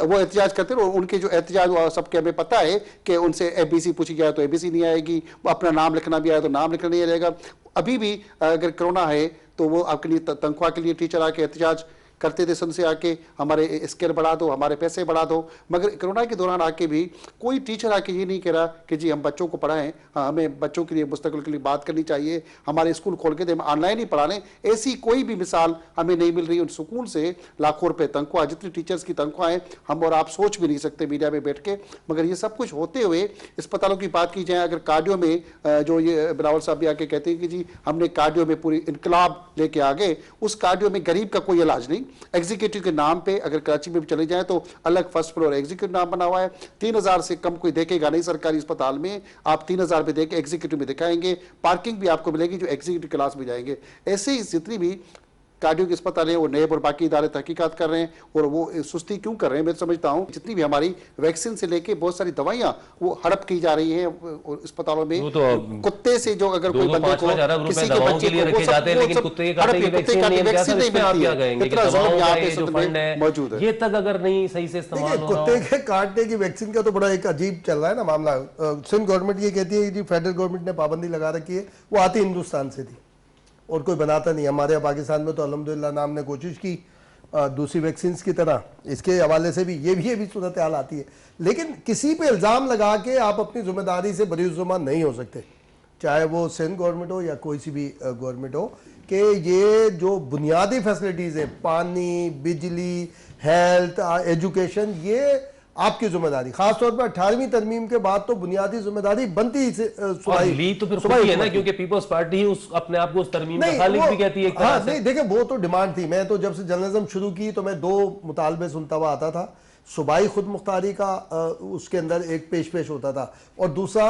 वो एहतजाज करते हैं। उनके जो एहतजाज सबके हमें पता है कि उनसे एबीसी पूछी जाए तो एबीसी नहीं आएगी, अपना नाम लिखना भी आए तो नाम लिखना नहीं आएगा। अभी भी अगर कोरोना है तो वो आपके लिए तनख्वाह के लिए टीचर आके एहतजाज करते थे, संघ से आके हमारे स्केल बढ़ा दो, हमारे पैसे बढ़ा दो। मगर कोरोना के दौरान आके भी कोई टीचर आके ये नहीं कह रहा कि जी हम बच्चों को पढ़ाएं, हमें बच्चों के लिए मुस्तकबिल के लिए बात करनी चाहिए, हमारे स्कूल खोल के हम ऑनलाइन ही पढ़ा लें। ऐसी कोई भी मिसाल हमें नहीं मिल रही। उन स्कूल से लाखों रुपए तनख्वाह, जितनी टीचर्स की तनख्वाहें हम और आप सोच भी नहीं सकते मीडिया में बैठ के। मगर ये सब कुछ होते हुए अस्पतालों की बात की जाए, अगर कार्डियो में जो ये बिलावल साहब भी आके कहते हैं कि जी हमने कार्डियो में पूरी इनकलाब लेके आ गए, उस कार्डियो में गरीब का कोई इलाज नहीं। एग्जीक्यूटिव के नाम पे अगर कराची में भी चले जाए तो अलग फर्स्ट फ्लोर एग्जीक्यूटिव नाम बना हुआ है। 3000 से कम कोई देखेगा नहीं सरकारी अस्पताल में। आप 3000 पे देके एग्जीक्यूटिव में दिखाएंगे, पार्किंग भी आपको मिलेगी जो एग्जीक्यूटिव क्लास में जाएंगे। ऐसे ही जितनी भी कार्डियो के अस्पताल हैं वो नेब और बाकी इदारे तहकीकात कर रहे हैं और वो सुस्ती क्यों कर रहे हैं। मैं समझता हूँ जितनी भी हमारी वैक्सीन से लेके बहुत सारी दवाइयाँ वो हड़प की जा रही हैं अस्पतालों में। कुत्ते से जो अगर कोई बंदे को किसी के बच्चे को वो सब कुत्ते काटे वैक्सीन नहीं मिलती है, इतना जुल्म यहाँ पे सदन में मौजूद है। ये तक अगर नहीं सही से इस्तेमाल हो रहा हो। कुत्ते के काटने की वैक्सीन का तो बड़ा एक अजीब चल रहा है ना मामला। सिंध गवर्नमेंट ये कहती है कि फेडरल गवर्नमेंट ने पाबंदी लगा रखी है, वो आती हिंदुस्तान से थी और कोई बनाता नहीं। हमारे यहाँ पाकिस्तान में तो अल्हम्दुलिल्लाह नाम ने कोशिश की दूसरी वैक्सीन की तरह, इसके हवाले से भी ये भी सूरत हाल आती है। लेकिन किसी पे इल्ज़ाम लगा के आप अपनी जिम्मेदारी से बरीजुमान नहीं हो सकते, चाहे वो सिंध गवर्नमेंट हो या कोई सी भी गवर्नमेंट हो, कि ये जो बुनियादी फैसिलिटीज़ हैं, पानी, बिजली, हेल्थ, एजुकेशन, ये आपकी जिम्मेदारी, खासतौर पर 18वीं तरमीम के बाद तो बुनियादी जिम्मेदारी बनती ही ली तो फिर खुद ही है ना, क्योंकि पीपल्स पार्टी ही उस अपने आप को उस तरमीम का खालिक भी कहती है एक तरह से। नहीं देखिए, वो तो डिमांड थी। मैं तो जब से जर्नलिज्म शुरू की तो मैं 2 मुतालबे सुनता हुआ आता था। सूबाई खुद मुख्तारी का उसके अंदर एक पेश होता था, और दूसरा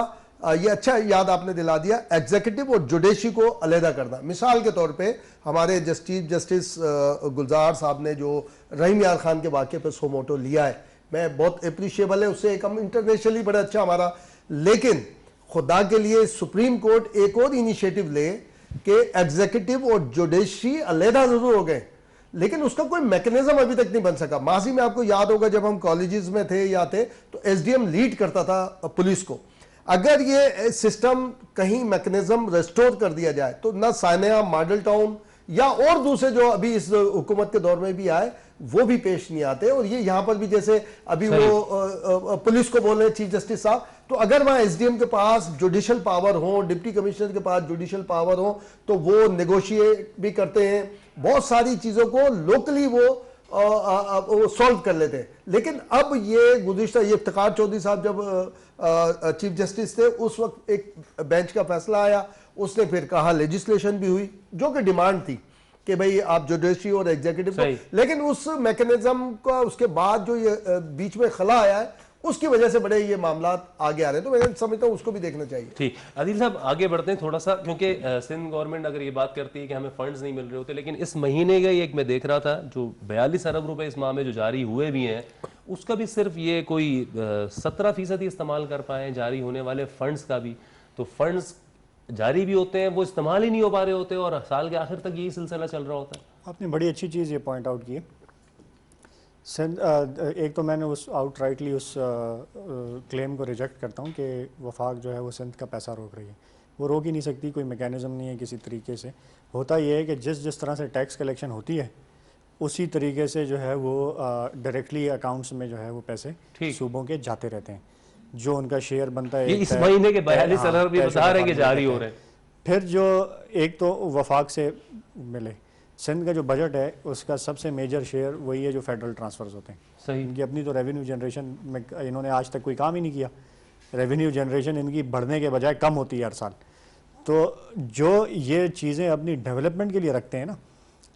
ये अच्छा याद आपने दिला दिया, एग्जीक्यूटिव और जुडिशरी को अलहदा करना। मिसाल के तौर पे हमारे जस्टिस गुलजार साहब ने जो रहीम यार खान के वाक़े पे सो मोटो लिया है, मैं बहुत अप्रिशिएबल है, उससे एक हम इंटरनेशनली बड़ा अच्छा हमारा। लेकिन खुदा के लिए सुप्रीम कोर्ट एक और इनिशिएटिव ले कि एग्जीक्यूटिव और जुडिशरी अलहदा जरूर हो गए, लेकिन उसका कोई मैकेनिज्म अभी तक नहीं बन सका। माजी में आपको याद होगा जब हम कॉलेजेस में थे या थे तो एसडीएम लीड करता था पुलिस को। अगर ये सिस्टम कहीं मैकेनिज्म रेस्टोर कर दिया जाए तो ना सानिया, मॉडल टाउन या और दूसरे जो अभी इस हुकूमत के दौर में भी आए वो भी पेश नहीं आते। और ये यहाँ पर भी जैसे अभी वो पुलिस को बोल रहे चीफ जस्टिस साहब, तो अगर वहाँ एसडीएम के पास जुडिशल पावर हो, डिप्टी कमिश्नर के पास जुडिशल पावर हो, तो वो नेगोशिएट भी करते हैं, बहुत सारी चीज़ों को लोकली वो सॉल्व कर लेते हैं। लेकिन अब ये गुज़िश्ता ये इफ्तिखार चौधरी साहब जब चीफ जस्टिस थे, उस वक्त एक बेंच का फैसला आया, उसने फिर कहा लेजिस्लेशन भी हुई जो कि डिमांड थी कि भाई आप जुडिशरी और एग्जीक्यूटिव को, लेकिन उस मैकेनिज्म का उसके बाद जो ये बीच में खला आया है उसकी वजह से बड़े ये मामला आगे आ रहे हैं। तो मैं समझता हूँ उसको भी देखना चाहिए। ठीक, आदिल साहब आगे बढ़ते हैं थोड़ा सा, क्योंकि सिंध गवर्नमेंट अगर ये बात करती है कि हमें फंड्स नहीं मिल रहे होते, लेकिन इस महीने का एक मैं देख रहा था जो 42 अरब रुपए इस माह में जो जारी हुए भी हैं, उसका भी सिर्फ ये कोई 17% ही इस्तेमाल कर पाए हैं जारी होने वाले फंड्स का भी। तो फंड्स जारी भी होते हैं, वो इस्तेमाल ही नहीं हो पा रहे होते और साल के आखिर तक यही सिलसिला चल रहा होता है। आपने बड़ी अच्छी चीज़ ये पॉइंट आउट की है। सिंध एक तो मैंने उस आउटराइटली उस क्लेम को रिजेक्ट करता हूँ कि वफाक जो है वो सिंध का पैसा रोक रही है। वो रोक ही नहीं सकती, कोई मैकेनिज़्म नहीं है किसी तरीके से। होता ये है कि जिस तरह से टैक्स कलेक्शन होती है उसी तरीके से जो है वो डायरेक्टली अकाउंट्स में जो है वो पैसे सूबों के जाते रहते हैं, जो उनका शेयर बनता है। इस महीने के 42 अरब भी बता रहे हैं कि जारी हो रहे हैं। फिर जो एक तो वफाक से मिले, सिंध का जो बजट है उसका सबसे मेजर शेयर वही है जो फेडरल ट्रांसफर्स होते हैं। सही, इनकी अपनी तो रेवेन्यू जनरेशन में इन्होंने आज तक कोई काम ही नहीं किया। रेवेन्यू जनरेशन इनकी बढ़ने के बजाय कम होती है हर साल। तो जो ये चीज़ें अपनी डेवलपमेंट के लिए रखते हैं ना,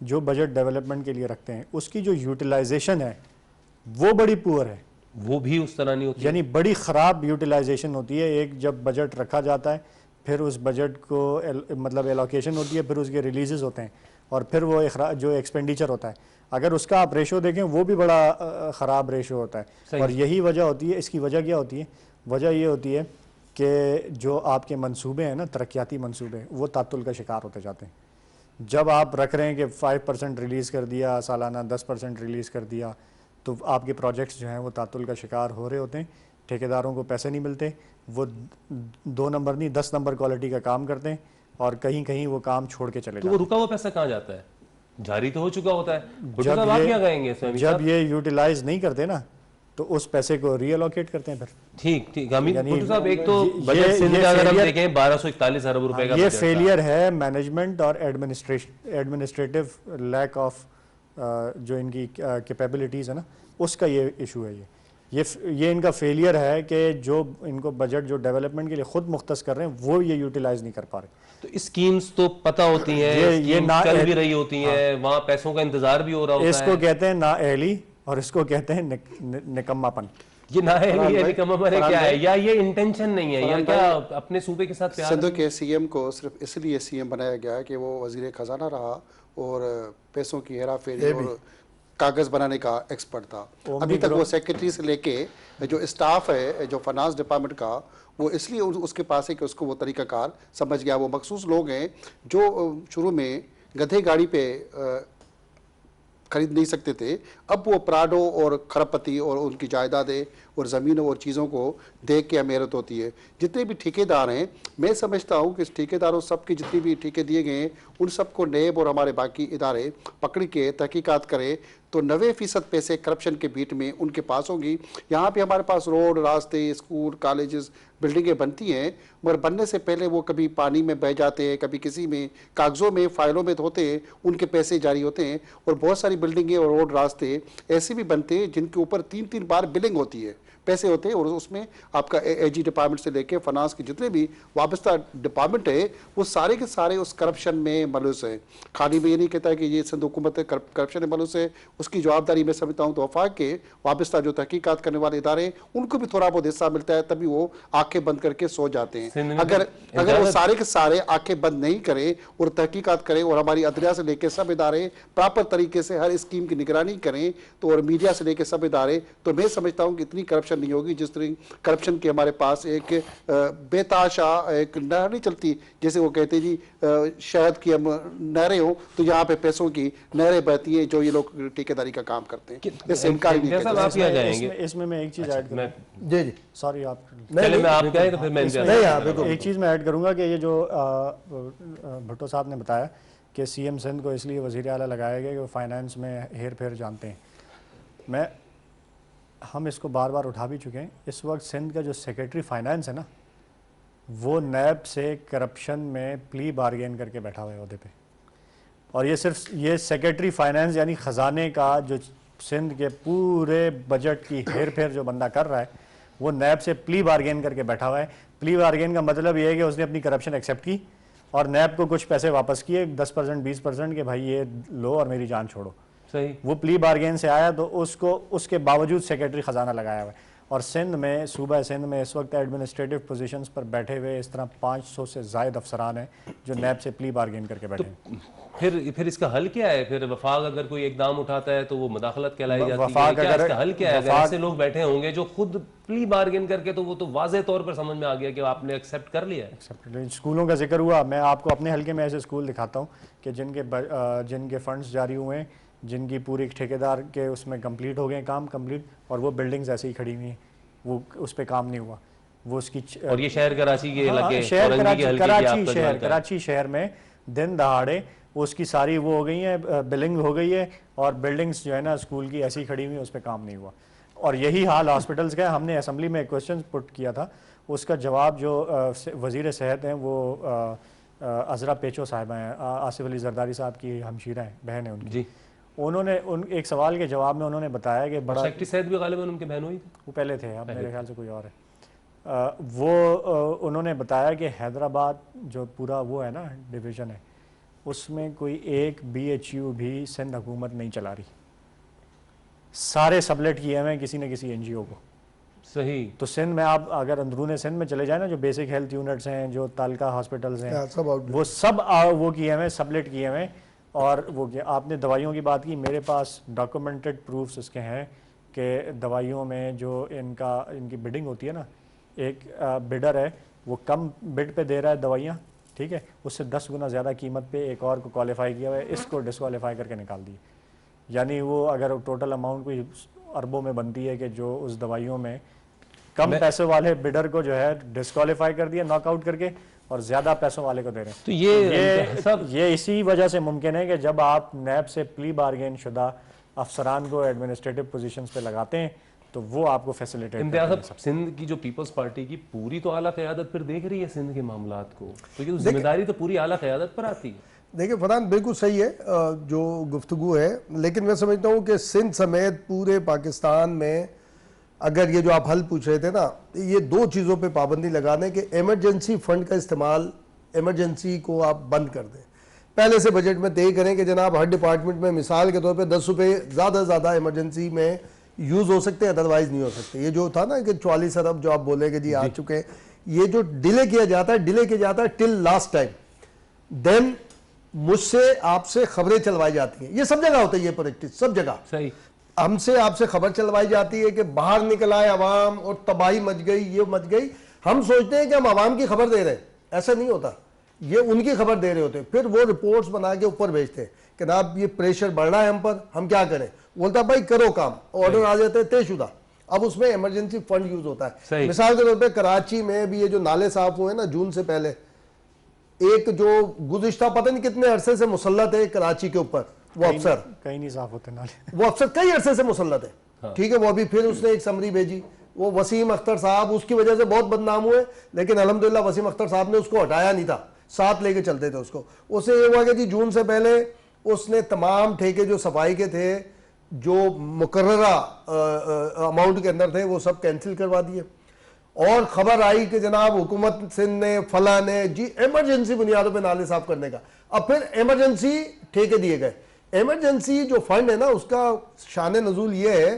जो बजट डेवलपमेंट के लिए रखते हैं, उसकी जो यूटिलाइजेशन है वो बड़ी पुअर है, वो भी उस तरह नहीं होती, यानी बड़ी ख़राब यूटिलाइजेशन होती है। एक जब बजट रखा जाता है, फिर उस बजट को मतलब एलोकेशन होती है, फिर उसके रिलीजेस होते हैं, और फिर वो जो एक्सपेंडिचर होता है, अगर उसका आप रेशो देखें वो भी बड़ा ख़राब रेशो होता है। और यही वजह होती है। इसकी वजह क्या होती है? वजह ये होती है कि जो आपके मंसूबे हैं ना, तरक्याती मंसूबे, वो तातुल का शिकार होते जाते हैं। जब आप रख रहे हैं कि 5% रिलीज़ कर दिया सालाना, 10% रिलीज़ कर दिया, तो आपके प्रोजेक्ट्स जो हैं वो तातुल का शिकार हो रहे होते हैं। ठेकेदारों को पैसे नहीं मिलते, वो 2 नंबर नहीं 10 नंबर क्वालिटी का काम करते हैं और कहीं कहीं वो काम छोड़ के चले जाते हैं। तो वो रुका हुआ पैसा कहाँ जाता है? जारी तो हो चुका होता है। जब ये यूटिलाइज नहीं करते ना, तो उस पैसे को रीअलोकेट करते हैं फिर। ठीक, भुट्टो साहब, एक तो बजट सिंध का अगर हम देखें 1241 अरब रुपए का ये फेलियर है मैनेजमेंट और एडमिनिस्ट्रेटिव लैक ऑफ जो इनकी कैपेबिलिटीज़ है ना, उसका ये इशू है। ये इनका फेलियर है कि जो इनको बजट जो डेवलपमेंट के लिए खुद मुख्तस कर रहे हैं वो ये यूटिलाइज नहीं कर पा रहे। तो स्कीम्स तो पता होती हैं, ये चल भी रही होती हैं, वहाँ पैसों का इंतजार भी हो रहा होता है। इसको कहते हैं नाअहली और इसको कहते हैं निकम्मापन। ये नाअहली फरहान है भाई, निकम्मा है फरहान क्या है, भाई, या ये इंटेंशन नहीं है, या फरहान क्या भाई, अपने सूबे के साथ प्यार सिंध नहीं है? के सीएम को सिर्फ इसलिए सीएम बनाया गया है कि वो वजीर खजाना रहा और पैसों की हेरा फेरी और कागज बनाने का एक्सपर्ट था। अभी तक वो सेक्रेटरी से लेके जो स्टाफ है जो फाइनेंस डिपार्टमेंट का, वो इसलिए उसके पास है कि उसको वो तरीकाकार समझ गया। वो मखसूस लोग हैं जो शुरू में गधे गाड़ी पे खरीद नहीं सकते थे, अब वो प्राडो और खरपति और उनकी जायदादें और ज़मीनों और चीज़ों को देख के अमेरत होती है। जितने भी ठेकेदार हैं, मैं समझता हूँ कि ठेकेदारों सबके जितने भी ठेके दिए गए हैं उन सबको नैब और हमारे बाकी इदारे पकड़ के तहकीकात करें तो 90% पैसे करप्शन के बीट में उनके पास होंगी। यहाँ पे हमारे पास रोड, रास्ते, स्कूल, कॉलेजेस, बिल्डिंगें बनती हैं, मगर बनने से पहले वो कभी पानी में बह जाते हैं, कभी किसी में कागज़ों में, फाइलों में होते हैं, उनके पैसे जारी होते हैं। और बहुत सारी बिल्डिंगें और रोड, रास्ते ऐसे भी बनते हैं जिनके ऊपर 3-3 बार बिलिंग होती है, पैसे होते हैं, और उसमें आपका एजी डिपार्टमेंट से लेके फाइनेंस के जितने भी वाबस्ता डिपार्टमेंट है वो सारे के सारे उस करप्शन में मलूस है। खाली में ये नहीं कहता है कि ये सिंध हुकूमत करप्शन में मलूस है, उसकी जवाबदारी मैं समझता हूँ तो वफाक के वाबस्ता जो तहकीकात करने वाले इदारे हैं उनको भी थोड़ा बहुत हिस्सा मिलता है, तभी वो आंखें बंद करके सो जाते हैं। अगर वो सारे के सारे आंखें बंद नहीं करें और तहकीकात करें और हमारी अदलिया से लेकर सब इदारे प्रॉपर तरीके से हर स्कीम की निगरानी करें तो, और मीडिया से लेकर सब इदारे, तो मैं समझता हूँ कि इतनी करप्शन नहीं होगी जिस तरह करप्शन की हमारे पास एक बेताशा एक नहर नहीं चलती, जैसे वो कहते जी शहद की हम नहरें हो तो यहाँ पे पैसों की नहरें बहती हैं जो ये लोग ठेकेदारी का काम करते हैं। इससे इनकार नहीं जाएंगे। इसमें मैं एक चीज ऐड करूँ, जी जी सॉरी आप पहले मैं आप कहें तो फिर मैं एक चीज़ मैं ऐड करूँगा कि ये जो भुट्टो साहब ने बताया कि सीएम सिंध को इसलिए वज़ीर आला लगाया गया कि वो फाइनेंस में हेर फेर जानते हैं। हम इसको बार बार उठा भी चुके हैं। इस वक्त सिंध का जो सेक्रेटरी फाइनेंस है ना, वो नैब से करप्शन में प्ली बार्गेन करके बैठा हुआ है ओहदे पे, और ये सिर्फ ये सेक्रेटरी फाइनेंस यानी ख़जाने का जो सिंध के पूरे बजट की हेर फेर जो बंदा कर रहा है वो नैब से प्ली बार्गेन करके बैठा हुआ है। प्ली बार्गेन का मतलब ये है कि उसने अपनी करप्शन एक्सेप्ट की और नैब को कुछ पैसे वापस किए 10% 20% के भाई ये लो और मेरी जान छोड़ो। सही, वो प्ली बार्गेन से आया तो उसको उसके बावजूद सेक्रेटरी खजाना लगाया हुआ है। और सिंध में, सूबा सिंध में इस वक्त एडमिनिस्ट्रेटिव पोजीशंस पर बैठे हुए इस तरह 500 से ज़ायद अफसरान हैं जो नैब से प्ली बार्गेन करके बैठे हैं। फिर इसका हल क्या है? फिर वफाक अगर कोई इकदाम उठाता है तो वो मुदाखलत कहलाई जाती है। वफाक क्या अगर इसका हल क्या है? अगर ऐसे लोग बैठे होंगे जो खुद प्ली बार्गेन करके, तो वो तो वाज़ेह तौर पर समझ में आ गया कि आपने एक्सेप्ट कर लिया है। स्कूलों का जिक्र हुआ, मैं आपको अपने हल्के में ऐसे स्कूल दिखाता हूँ कि जिनके फंड्स जारी हुए हैं, जिनकी पूरी ठेकेदार के उसमें कंप्लीट हो गए काम कंप्लीट, और वो बिल्डिंग्स ऐसे ही खड़ी हुई हैं, वो उस पर काम नहीं हुआ। वो उसकी और ये शहर कराची के लगे, कराची शहर में दिन दहाड़े उसकी सारी वो हो गई है, बिलिंग हो गई है, और बिल्डिंग्स जो है ना स्कूल की ऐसी खड़ी हुई है, उस पर काम नहीं हुआ। और यही हाल हॉस्पिटल्स का है। हमने असम्बली में एक क्वेश्चन पुट किया था, उसका जवाब जो वज़ीर सेहत हैं वो अजरा पेचो साहिबा हैं, आसिफ अली जरदारी साहब की हमशीरा हैं, बहन है उनकी जी। उन्होंने एक सवाल के जवाब में उन्होंने बताया कि बड़ा सेक्रेटरी सेहत भी गालिबन उनके बहन हुई थी, वो पहले थे, अब मेरे ख्याल से कोई और है। उन्होंने बताया कि हैदराबाद जो पूरा वो है ना डिवीज़न है, उसमें कोई एक BHU भी सिंध हुकूमत नहीं चला रही, सारे सबलेट किए हुए हैं किसी न किसी NGO को। सही। तो सिंध में आप अगर अंदरूने सिंध में चले जाए ना, जो बेसिक हेल्थ यूनिट्स हैं, जो तालका हॉस्पिटल्स हैं, वो सब वो किए हुए, सबलेट किए हुए। और वो आपने दवाइयों की बात की, मेरे पास डॉक्यूमेंटेड प्रूफ्स इसके हैं कि दवाइयों में जो इनकी बिडिंग होती है ना, एक बिडर है वो कम बिड पे दे रहा है दवाइयाँ, ठीक है, उससे 10 गुना ज़्यादा कीमत पे एक और को क्वालिफाई किया हुआ है, इसको डिस्क्वालीफाई करके निकाल दिए। यानी वो अगर टोटल अमाउंट कोई अरबों में बनती है कि जो उस दवाइयों में कम पैसे वाले बिडर को जो है डिस्क्वालीफाई कर दिया नॉकआउट करके, और ज़्यादा पैसों वाले को दे रहे हैं। तो ये इसी वजह से मुमकिन है कि जब आप नैब से प्ली बार्गेन शुदा अफसरान को एडमिनिस्ट्रेटिव पोजीशंस पे लगाते हैं तो वो आपको फैसिलिटेट इम्तियाज़ साहब, सिंध की जो पीपल्स पार्टी की पूरी तो आला क़यादत फिर देख रही है सिंध के मामलात को, तो ये जिम्मेदारी तो पूरी आला क़यादत पर आती है। देखिए फरहान बिल्कुल सही है जो गुफ्तगू है, लेकिन मैं समझता हूँ कि सिंध समेत पूरे पाकिस्तान में अगर ये जो आप हल पूछ रहे थे ना, ये 2 चीज़ों पे पाबंदी लगाने के इमरजेंसी फंड का इस्तेमाल, इमरजेंसी को आप बंद कर दें। पहले से बजट में तय करें कि जनाब हर डिपार्टमेंट में मिसाल के तौर पे 10 रुपये ज़्यादा से ज़्यादा इमरजेंसी में यूज हो सकते हैं, अदरवाइज नहीं हो सकते। ये जो था ना कि 44 अरब जो आप बोले कि जी आ चुके हैं, ये जो डिले किया जाता है टिल लास्ट टाइम, देन मुझसे आपसे खबरें चलवाई जाती हैं। ये सब जगह होता है, ये प्रैक्टिस सब जगह। सही। हमसे आपसे खबर चलवाई जाती है कि बाहर निकल आए अवाम और तबाही मच गई, ये मच गई। हम सोचते हैं कि हम अवाम की खबर दे रहे हैं, ऐसा नहीं होता, ये उनकी खबर दे रहे होते हैं। फिर वो रिपोर्ट्स बना के ऊपर भेजते हैं कि जनाब ये प्रेशर बढ़ रहा है हम पर, हम क्या करें। बोलता भाई करो काम, ऑर्डर आ जाते हैं तयशुदा। अब उसमें इमरजेंसी फंड यूज होता है। मिसाल के तौर पर कराची में भी ये जो नाले साफ हुए ना जून से पहले, एक जो गुज़िश्ता पता नहीं कितने अरसे से मुसल्लत है कराची के ऊपर, वो अफसर कहीं नहीं साफ होते नाले, वो अफसर कई अरसे से मुसल्लत है, ठीक है। वो अभी फिर उसने एक समरी भेजी, वो वसीम अख्तर साहब उसकी वजह से बहुत बदनाम हुए, लेकिन अल्हम्दुलिल्लाह वसीम अख्तर साहब ने उसको हटाया नहीं था, साथ लेके चलते थे उसको। उससे ये हुआ कि जी जून से पहले उसने तमाम ठेके जो सफाई के थे, जो मुकर्ररा अमाउंट के अंदर थे, वो सब कैंसिल करवा दिए। और खबर आई कि जनाब हुकूमत सिंध ने फला ने जी इमरजेंसी बुनियादों पे नाले साफ करने का, अब फिर इमरजेंसी ठेके दिए गए। इमरजेंसी जो फंड है ना, उसका शान नजूल ये है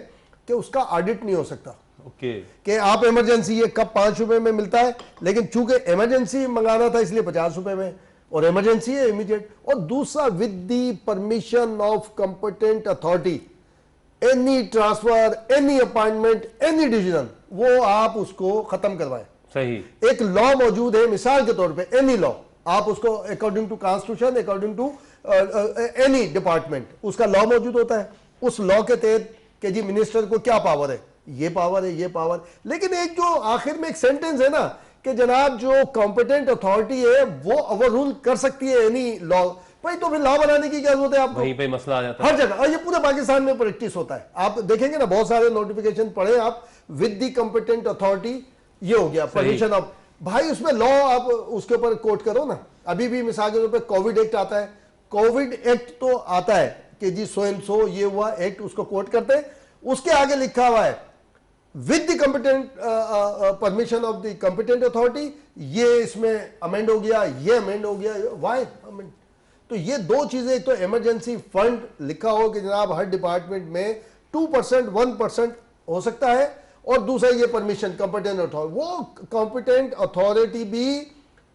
कि उसका ऑडिट नहीं हो सकता। ओके। कि आप इमरजेंसी ये कब 5 रुपए में मिलता है, लेकिन चूंकि इमरजेंसी मंगाना था इसलिए 50 रुपए में, और इमरजेंसी है इमीडिएट। और दूसरा, with the permission of competent authority, any transfer, any appointment, any decision, वो आप उसको खत्म करवाएं। सही। एक लॉ मौजूद है, मिसाल के तौर पे एनी लॉ, आप उसको according to constitution, according to any department, उसका लॉ मौजूद होता है। उस लॉ के तहत कि जी मिनिस्टर को क्या पावर है, ये पावर है, ये पावर। लेकिन एक जो आखिर में एक सेंटेंस है ना कि जनाब जो कॉम्पिटेंट अथॉरिटी है वो ओवर रूल कर सकती है एनी लॉ, भाई तो फिर लॉ बनाने की क्या जरूरत है आपको? वहीं पे मसला आ जाता है हर जगह, और ये पूरे पाकिस्तान में प्रैक्टिस होता है। आप देखेंगे ना बहुत सारे नोटिफिकेशन पढ़े आप, विद द कंपिटेंट अथॉरिटी, ये हो गया परमिशन ऑफ, भाई उसमें लॉ आप उसके ऊपर कोट करो ना। अभी भी मिसाल के तौर पर कोविड एक्ट आता है, कोविड एक्ट तो आता है कि जी सो एंड सो ये हुआ एक्ट, उसको कोट करते हैं, उसके आगे लिखा हुआ है with the competent permission of the competent authority, ये इसमें अमेंड हो गया, ये अमेंड हो गया, वाई अमेंड। तो ये दो चीजें, एक तो इमरजेंसी फंड लिखा हो कि जनाब हर डिपार्टमेंट में 2% 1% हो सकता है, और दूसरा ये परमिशन कंपिटेंट अथॉरिटी, वो कंपिटेंट अथॉरिटी भी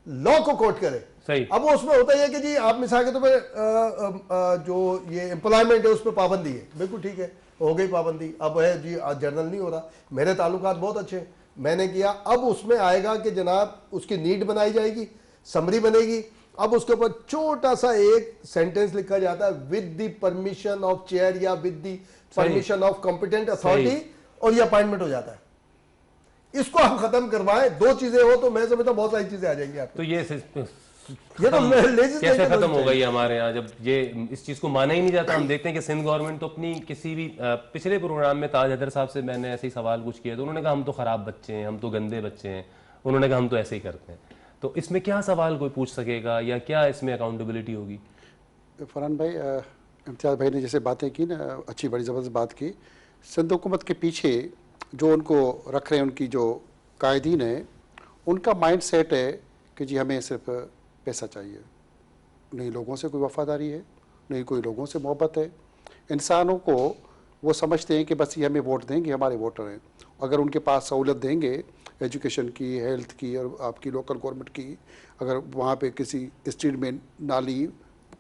लॉ को कोट करे। सही। अब वो उसमें होता है कि जी आप मिसाल के तौर पर जो ये एम्प्लॉयमेंट है उस पर पाबंदी है, बिल्कुल ठीक है, हो गई पाबंदी, अब है जी आज जर्नल नहीं हो रहा, मेरे ताल्लुकात बहुत अच्छे, मैंने किया। अब उसमें आएगा कि जनाब उसकी नीड बनाई जाएगी, समरी बनेगी, अब उसके ऊपर छोटा सा एक सेंटेंस लिखा जाता है with the permission of chair या with the permission of competent authority, और ये अपॉइंटमेंट हो जाता है। इसको हम खत्म करवाएं, दो चीजें हो तो मैं समझता हूं बहुत सारी चीजें आ जाएंगी आपको। तो ये तो कैसे खत्म हो गई हमारे यहाँ, जब ये इस चीज को माना ही नहीं जाता। हम देखते हैं कि सिंध गवर्नमेंट तो अपनी किसी भी पिछले प्रोग्राम में ताज हैदर साहब से मैंने ऐसे ही सवाल कुछ किया, तो उन्होंने कहा हम तो खराब बच्चे हैं, हम तो गंदे बच्चे हैं, उन्होंने कहा हम तो ऐसे ही करते हैं। तो इसमें क्या सवाल कोई पूछ सकेगा या क्या इसमें अकाउंटेबिलिटी होगी? फरहान भाई, इम्तियाज़ भाई ने जैसे बातें की ना, अच्छी बड़ी ज़बरदस्त बात की। सिंध हुकूमत के पीछे जो उनको रख रहे हैं, उनकी जो कायदीन है, उनका माइंड सेट है कि जी हमें सिर्फ पैसा चाहिए, नहीं लोगों से कोई वफादारी है, नहीं कोई लोगों से मोहब्बत है। इंसानों को वो समझते हैं कि बस ये हमें वोट देंगे, हमारे वोटर हैं। अगर उनके पास सहूलत देंगे एजुकेशन की, हेल्थ की और आपकी लोकल गवर्नमेंट की, अगर वहाँ पे किसी स्ट्रीट में नाली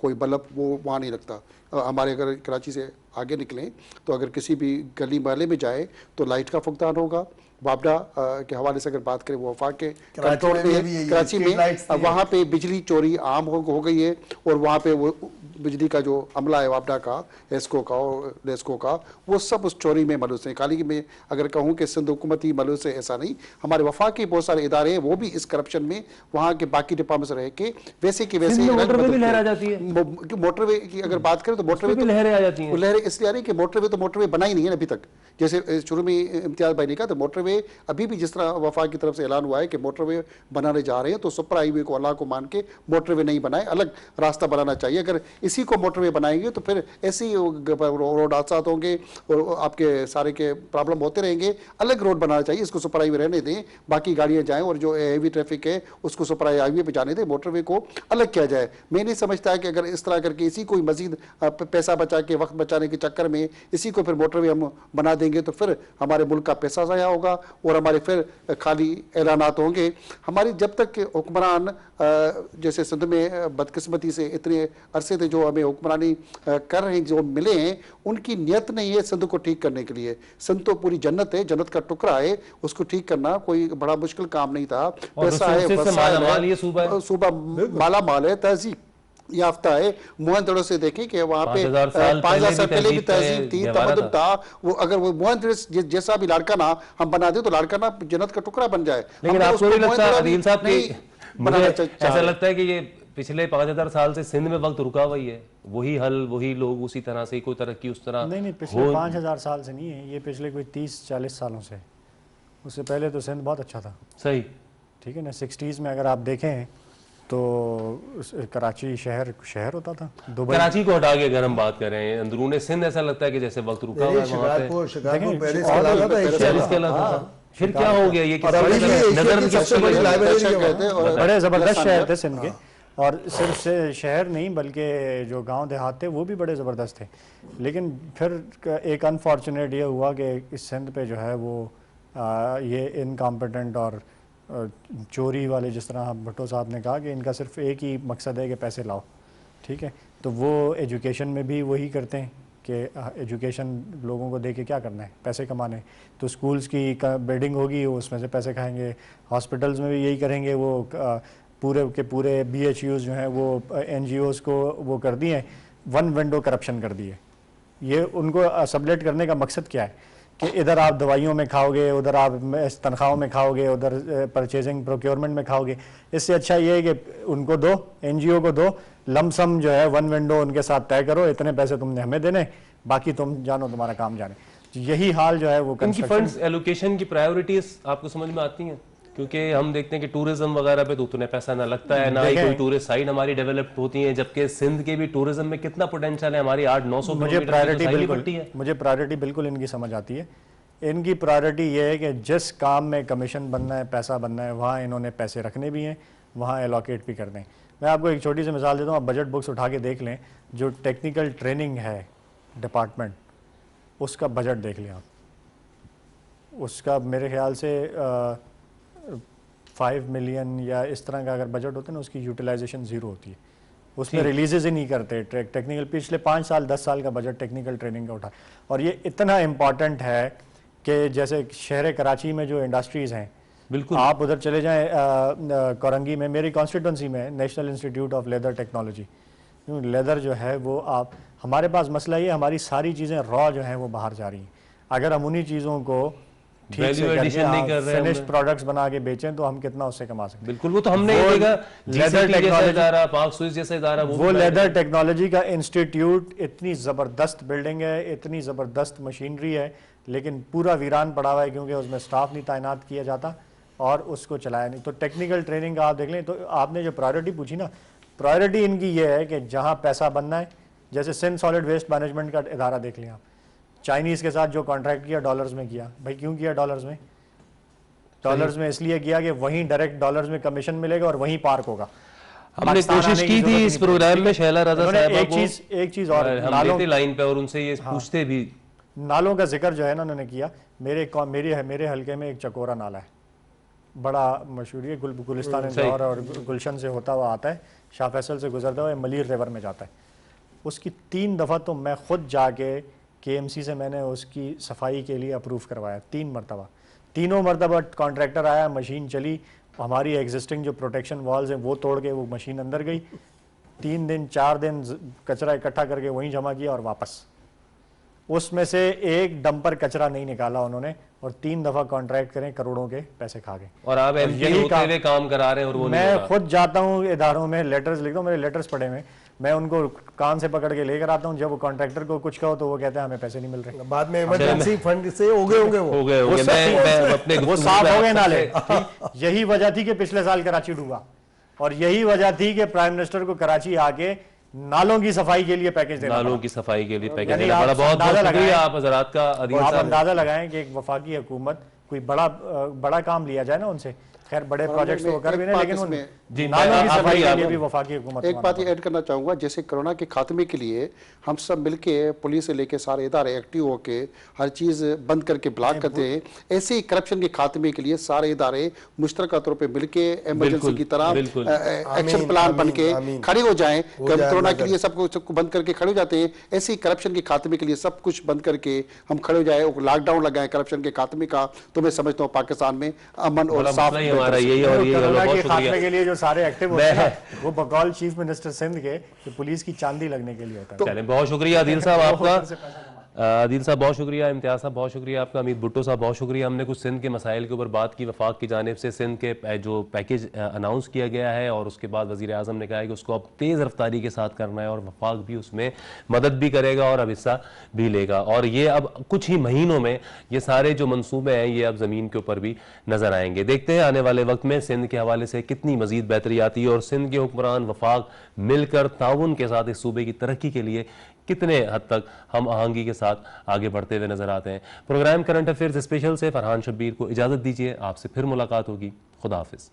कोई बल्ब वो वहाँ नहीं लगता। हमारे अगर कराची से आगे निकलें तो अगर किसी भी गली मोहल्ले में जाए तो लाइट का फुकदान होगा। वापडा के हवाले से अगर बात करें, वो वफाक के कंट्रोल में, कराची में वहाँ पे बिजली चोरी आम हो गई है, और वहाँ पे वो बिजली का जो अमला है वापडा का, एस्को का और लेस्को का, वो सब उस चोरी में मलूस हैं। खाली मैं अगर कहूँ कि सिंध हुकूमत ही मलूस है, ऐसा नहीं, हमारे वफाक के बहुत सारे इदारे हैं वो भी इस करप्शन में वहाँ के बाकी डिपार्टमेंट से रह के वैसे की वैसे मोटरवे भी लहरा जाती है। मोटरवे की अगर बात करें तो मोटरवे तो लहरें आ जाती हैं। लहरें इसलिए आ रही है कि मोटरवे तो मोटरवे बना ही नहीं है अभी तक। जैसे शुरू में इम्तियाज़ भाई ने कहा, तो मोटरवे अभी भी जिस तरह वफाक की तरफ से ऐलान हुआ है कि मोटरवे बनाने जा रहे हैं, तो सुपर हाईवे को अल्लाह को मान के मोटरवे नहीं बनाए, अलग रास्ता बनाना चाहिए। अगर इसी को मोटरवे बनाएंगे तो फिर ऐसे ही रोड हादसा होंगे और आपके सारे के प्रॉब्लम होते रहेंगे। अलग रोड बनाना चाहिए, इसको सुपर हाईवे रहने दें, बाकी गाड़ियां जाएं और जो हेवी ट्रैफिक है उसको सुपर हाईवे पे जाने दें, मोटरवे को अलग किया जाए। मैं नहीं समझता है कि अगर इस तरह करके इसी कोई मजीद पैसा बचा के वक्त बचाने के चक्कर में इसी को फिर मोटरवे हम बना देंगे तो फिर हमारे मुल्क का पैसा ज़ाया होगा और हमारे फिर खाली ऐलानात होंगे। हमारी जब तक हुक्मरान जैसे सिंध में बदकिस्मती से इतने अरसे थे जो हमें हुक्मरानी कर रहे हैं, जो मिले हैं, उनकी नीयत नहीं है सिंध को ठीक करने के लिए। सिंध तो पूरी जन्नत है, जन्नत का टुकड़ा है, उसको ठीक करना कोई बड़ा मुश्किल काम नहीं था। पैसा है, सूबा माला माल है, तहजीब याफ्ता है। मोहनजोदड़ो से देखें कि वहाँ पे 5,000 साल पहले भी तहजीब थी, तमद्दुन था। वो अगर वो मोहनजोदड़ो जैसा भी लाड़काना हम बना दे तो लाड़काना जन्नत का टुकड़ा बन जाए। लेकिन आपको नहीं लगता अदील साहब ऐसा लगता है कि ये पिछले 5,000 साल से सिंध में वक्त रुका हुआ ही है, वही हल, वही लोग, उसी तरह से कोई तरक्की उस तरह नहीं, पिछले 5,000 साल से नहीं है, ये पिछले कोई 30-40 सालों से। उससे पहले तो सिंध बहुत अच्छा था। सही, ठीक है ना। 60s में अगर आप देखें तो कराची शहर होता था। कराची को हटा के अगर हम बात कर रहे हैं अंदरूने सिंध, ऐसा लगता है कि जैसे वक्त रुका हुआ है वहाँ पे। फिर क्या हो गया ये? बड़े जबरदस्त शहर थे सिंध के, और सिर्फ से शहर नहीं बल्कि जो गांव देहात थे वो भी बड़े ज़बरदस्त थे। लेकिन फिर एक अनफॉर्चुनेट ये हुआ कि इस सिंध पे जो है वो ये इनकॉम्पिटेंट और चोरी वाले, जिस तरह भुट्टो साहब ने कहा कि इनका सिर्फ एक ही मकसद है कि पैसे लाओ। ठीक है, तो वो एजुकेशन में भी वही करते हैं कि एजुकेशन लोगों को दे के क्या करना है, पैसे कमाने। तो स्कूल्स की बिल्डिंग होगी, उसमें से पैसे खाएंगे। हॉस्पिटल्स में भी यही करेंगे। वो पूरे के पूरे BHUs जो हैं वो NGOs को वो कर दिए, वन विंडो करप्शन कर दिए। ये उनको सबलेट करने का मकसद क्या है कि इधर आप दवाइयों में खाओगे, उधर आप तनख्वाहों में खाओगे, उधर परचेजिंग प्रोक्योरमेंट में खाओगे। इससे अच्छा ये है कि उनको दो, NGO को दो, लमसम जो है वन विंडो उनके साथ तय करो, इतने पैसे तुमने हमें देने, बाकी तुम जानो तुम्हारा काम जाने। यही हाल जो है वो इनकी फंड्स एलोकेशन की प्रायोरिटीज आपको समझ में आती हैं? क्योंकि हम देखते हैं कि टूरिज्म वगैरह पे तो उतना पैसा ना लगता है, ना ही कोई टूरिस्ट साइट हमारी डेवलप होती है, जबकि सिंध के भी टूरिज्म में कितना पोटेंशियल है। हमारी 800-900 मुझे प्रायोरिटी बिल्कुल इनकी समझ आती है। इनकी प्रायोरिटी ये है कि जिस काम में कमीशन बनना है, पैसा बनना है, वहाँ इन्होंने पैसे रखने भी हैं, वहाँ एलोकेट भी करने हैं। मैं आपको एक छोटी सी मिसाल देता हूँ, आप बजट बुक्स उठा के देख लें, जो टेक्निकल ट्रेनिंग है डिपार्टमेंट, उसका बजट देख लें आप, उसका मेरे ख्याल से 5 मिलियन या इस तरह का अगर बजट होता है ना, उसकी यूटिलाइजेशन ज़ीरो होती है। उसमें रिलीजेज ही नहीं करते। टेक्निकल पिछले 5 साल 10 साल का बजट टेक्निकल ट्रेनिंग का उठा। और ये इतना इम्पॉर्टेंट है कि जैसे शहर कराची में जो इंडस्ट्रीज़ हैं, बिल्कुल आप उधर चले जाएं, कोरंगी में, मेरी कॉन्स्टिट्यूंसी में national institute of leather technology, leather जो है वो आप, हमारे पास मसला ये, हमारी सारी चीज़ें रॉ जो हैं वो बाहर जा रही हैं। अगर हम उन्हीं चीज़ों को ठीक से फिनिश्ड प्रोडक्ट्स बना के बेचें तो हम कितना उससे कमा सकते हैं। बिल्कुल, वो तो हमने लेदर टेक्नोलॉजी, पाक स्विस जैसा इदारा, वो लेदर टेक्नोलॉजी का इंस्टीट्यूट, इतनी ज़बरदस्त बिल्डिंग है, इतनी ज़बरदस्त मशीनरी है, लेकिन पूरा वीरान पड़ा हुआ है क्योंकि उसमें स्टाफ नहीं तैनात किया जाता और उसको चलाया नहीं। तो टेक्निकल ट्रेनिंग का आप देख लें। तो आपने जो प्रायोरिटी पूछी ना, प्रायोरिटी इनकी ये है कि जहाँ पैसा बनना है, जैसे सिंध सॉलिड वेस्ट मैनेजमेंट का इदारा देख लें आप, चाइनीज़ के साथ जो कॉन्ट्रैक्ट किया डॉलर्स में किया। भाई क्यों किया डॉलर्स में? डॉलर्स में इसलिए किया कि वहीं डायरेक्ट डॉलर्स में कमीशन मिलेगा और वहीं पार्क होगा। हमने कोशिश की थी इस प्रोग्राम में शैला रज़ा साहब एक चीज़ और, नालों की लाइन पे और उनसे ये पूछते भी, नालों का जिक्र जो है ना उन्होंने किया। मेरे हल्के में एक चकोरा नाला है, बड़ा मशहूर है, गुलिस्तान इंदौर और गुलशन से होता हुआ आता है, शाह फैसल से गुजरता हुआ मलीर रिवर में जाता है। उसकी 3 दफ़ा तो मैं खुद जाके KMC से मैंने उसकी सफाई के लिए अप्रूव करवाया, 3 मरतबा। तीनों मरतबा कॉन्ट्रैक्टर आया, मशीन चली, हमारी एग्जिस्टिंग जो प्रोटेक्शन वॉल्स हैं वो तोड़ के वो मशीन अंदर गई। 3 दिन 4 दिन कचरा इकट्ठा करके वहीं जमा किया और वापस। उसमें से एक डंपर कचरा नहीं निकाला उन्होंने, और 3 दफ़ा कॉन्ट्रैक्ट करें, करोड़ों के पैसे खा गए। और आप यही काम करा रहे हैं और वो मैं खुद जाता हूँ इदारों में, लेटर्स लिखता हूँ, मेरे लेटर्स पड़े हुए, मैं उनको कान से पकड़ के लेकर आता हूँ। जब वो कॉन्ट्रैक्टर को कुछ कहो तो वो कहते हैं हमें पैसे नहीं मिल रहे। बाद में इमरजेंसी फंड से हो गए वो साफ हो गए नाले। यही वजह थी कि पिछले साल कराची डूबा, और यही वजह थी कि प्राइम मिनिस्टर को कराची आके नालों की सफाई के लिए पैकेज देना नालों पड़ा। की सफाई के लिए पैकेज यानी देना आप पड़ा। बहुत बहुत अंदाजा शुक्रिया लगाएं। आप हजरात का। अदील आप साहब, अंदाजा लगाएं कि एक वफाकी हुकूमत कोई बड़ा काम लिया जाए ना उनसे, खैर बड़े प्रोजेक्ट्स तो वो कर भी नहीं, लेकिन उन जी, नालों की आप सफाई बोलिए, के लिए आप भी वफाकी हुकूमत एक को बात आना ये ऐड करना चाहूँगा, जैसे कोरोना के खात्मे के लिए हम सब मिलके पुलिस से लेके सारे इदारे एक्टिव होके हर चीज़ बंद करके ब्लॉक करते हैं, ऐसे ही करप्शन के खात्मे के लिए सारे इदारे मुश्तरका तौर पे मिलके इमरजेंसी की तरह बिल्कुल। एक्शन प्लान बन के खड़े हो जाएं। कोरोना के लिए सबको बंद करके खड़े हो जाते हैं, ऐसे ही करप्शन के खात्मे के लिए सब कुछ बंद करके हम खड़े हो जाए, लॉकडाउन लगाए करप्शन के खात्मे का, तो मैं समझता हूँ पाकिस्तान में अमन और साफ हमारा यही और यही कोरोना बहुत के शुक्रिया। खात्मे के लिए जो सारे एक्टिव होते हैं ना, वो बकौल चीफ मिनिस्टर सिंध के कि पुलिस की चांदी लगने के लिए होता है। चलें, बहुत शुक्रिया आदिल साहब आपका। से पैसा कमाते आदिल साहब बहुत शुक्रिया, इम्तियाज साहब बहुत शुक्रिया आपका, अमीर भुट्टो साहब बहुत शुक्रिया। हमने कुछ सिंध के मसाइल के ऊपर बात की, वफाक की जानिब से सिंध के जो पैकेज अनाउंस किया गया है और उसके बाद वज़ीर आज़म ने कहा है कि उसको अब तेज़ रफ्तारी के साथ करना है और वफाक भी उसमें मदद भी करेगा और अब हिस्सा भी लेगा। और ये अब कुछ ही महीनों में ये सारे जो मनसूबे हैं ये अब ज़मीन के ऊपर भी नज़र आएंगे। देखते हैं आने वाले वक्त में सिंध के हवाले से कितनी मज़ीद बेहतरी आती है और सिंध के हुक्मरान वफाक मिलकर ताउन के साथ इस सूबे की तरक्की के लिए कितने हद तक हम आहंगी के साथ आगे बढ़ते हुए नजर आते हैं। प्रोग्राम करंट अफेयर्स स्पेशल से फरहान शब्बीर को इजाज़त दीजिए, आपसे फिर मुलाकात होगी। खुदा हाफिज़।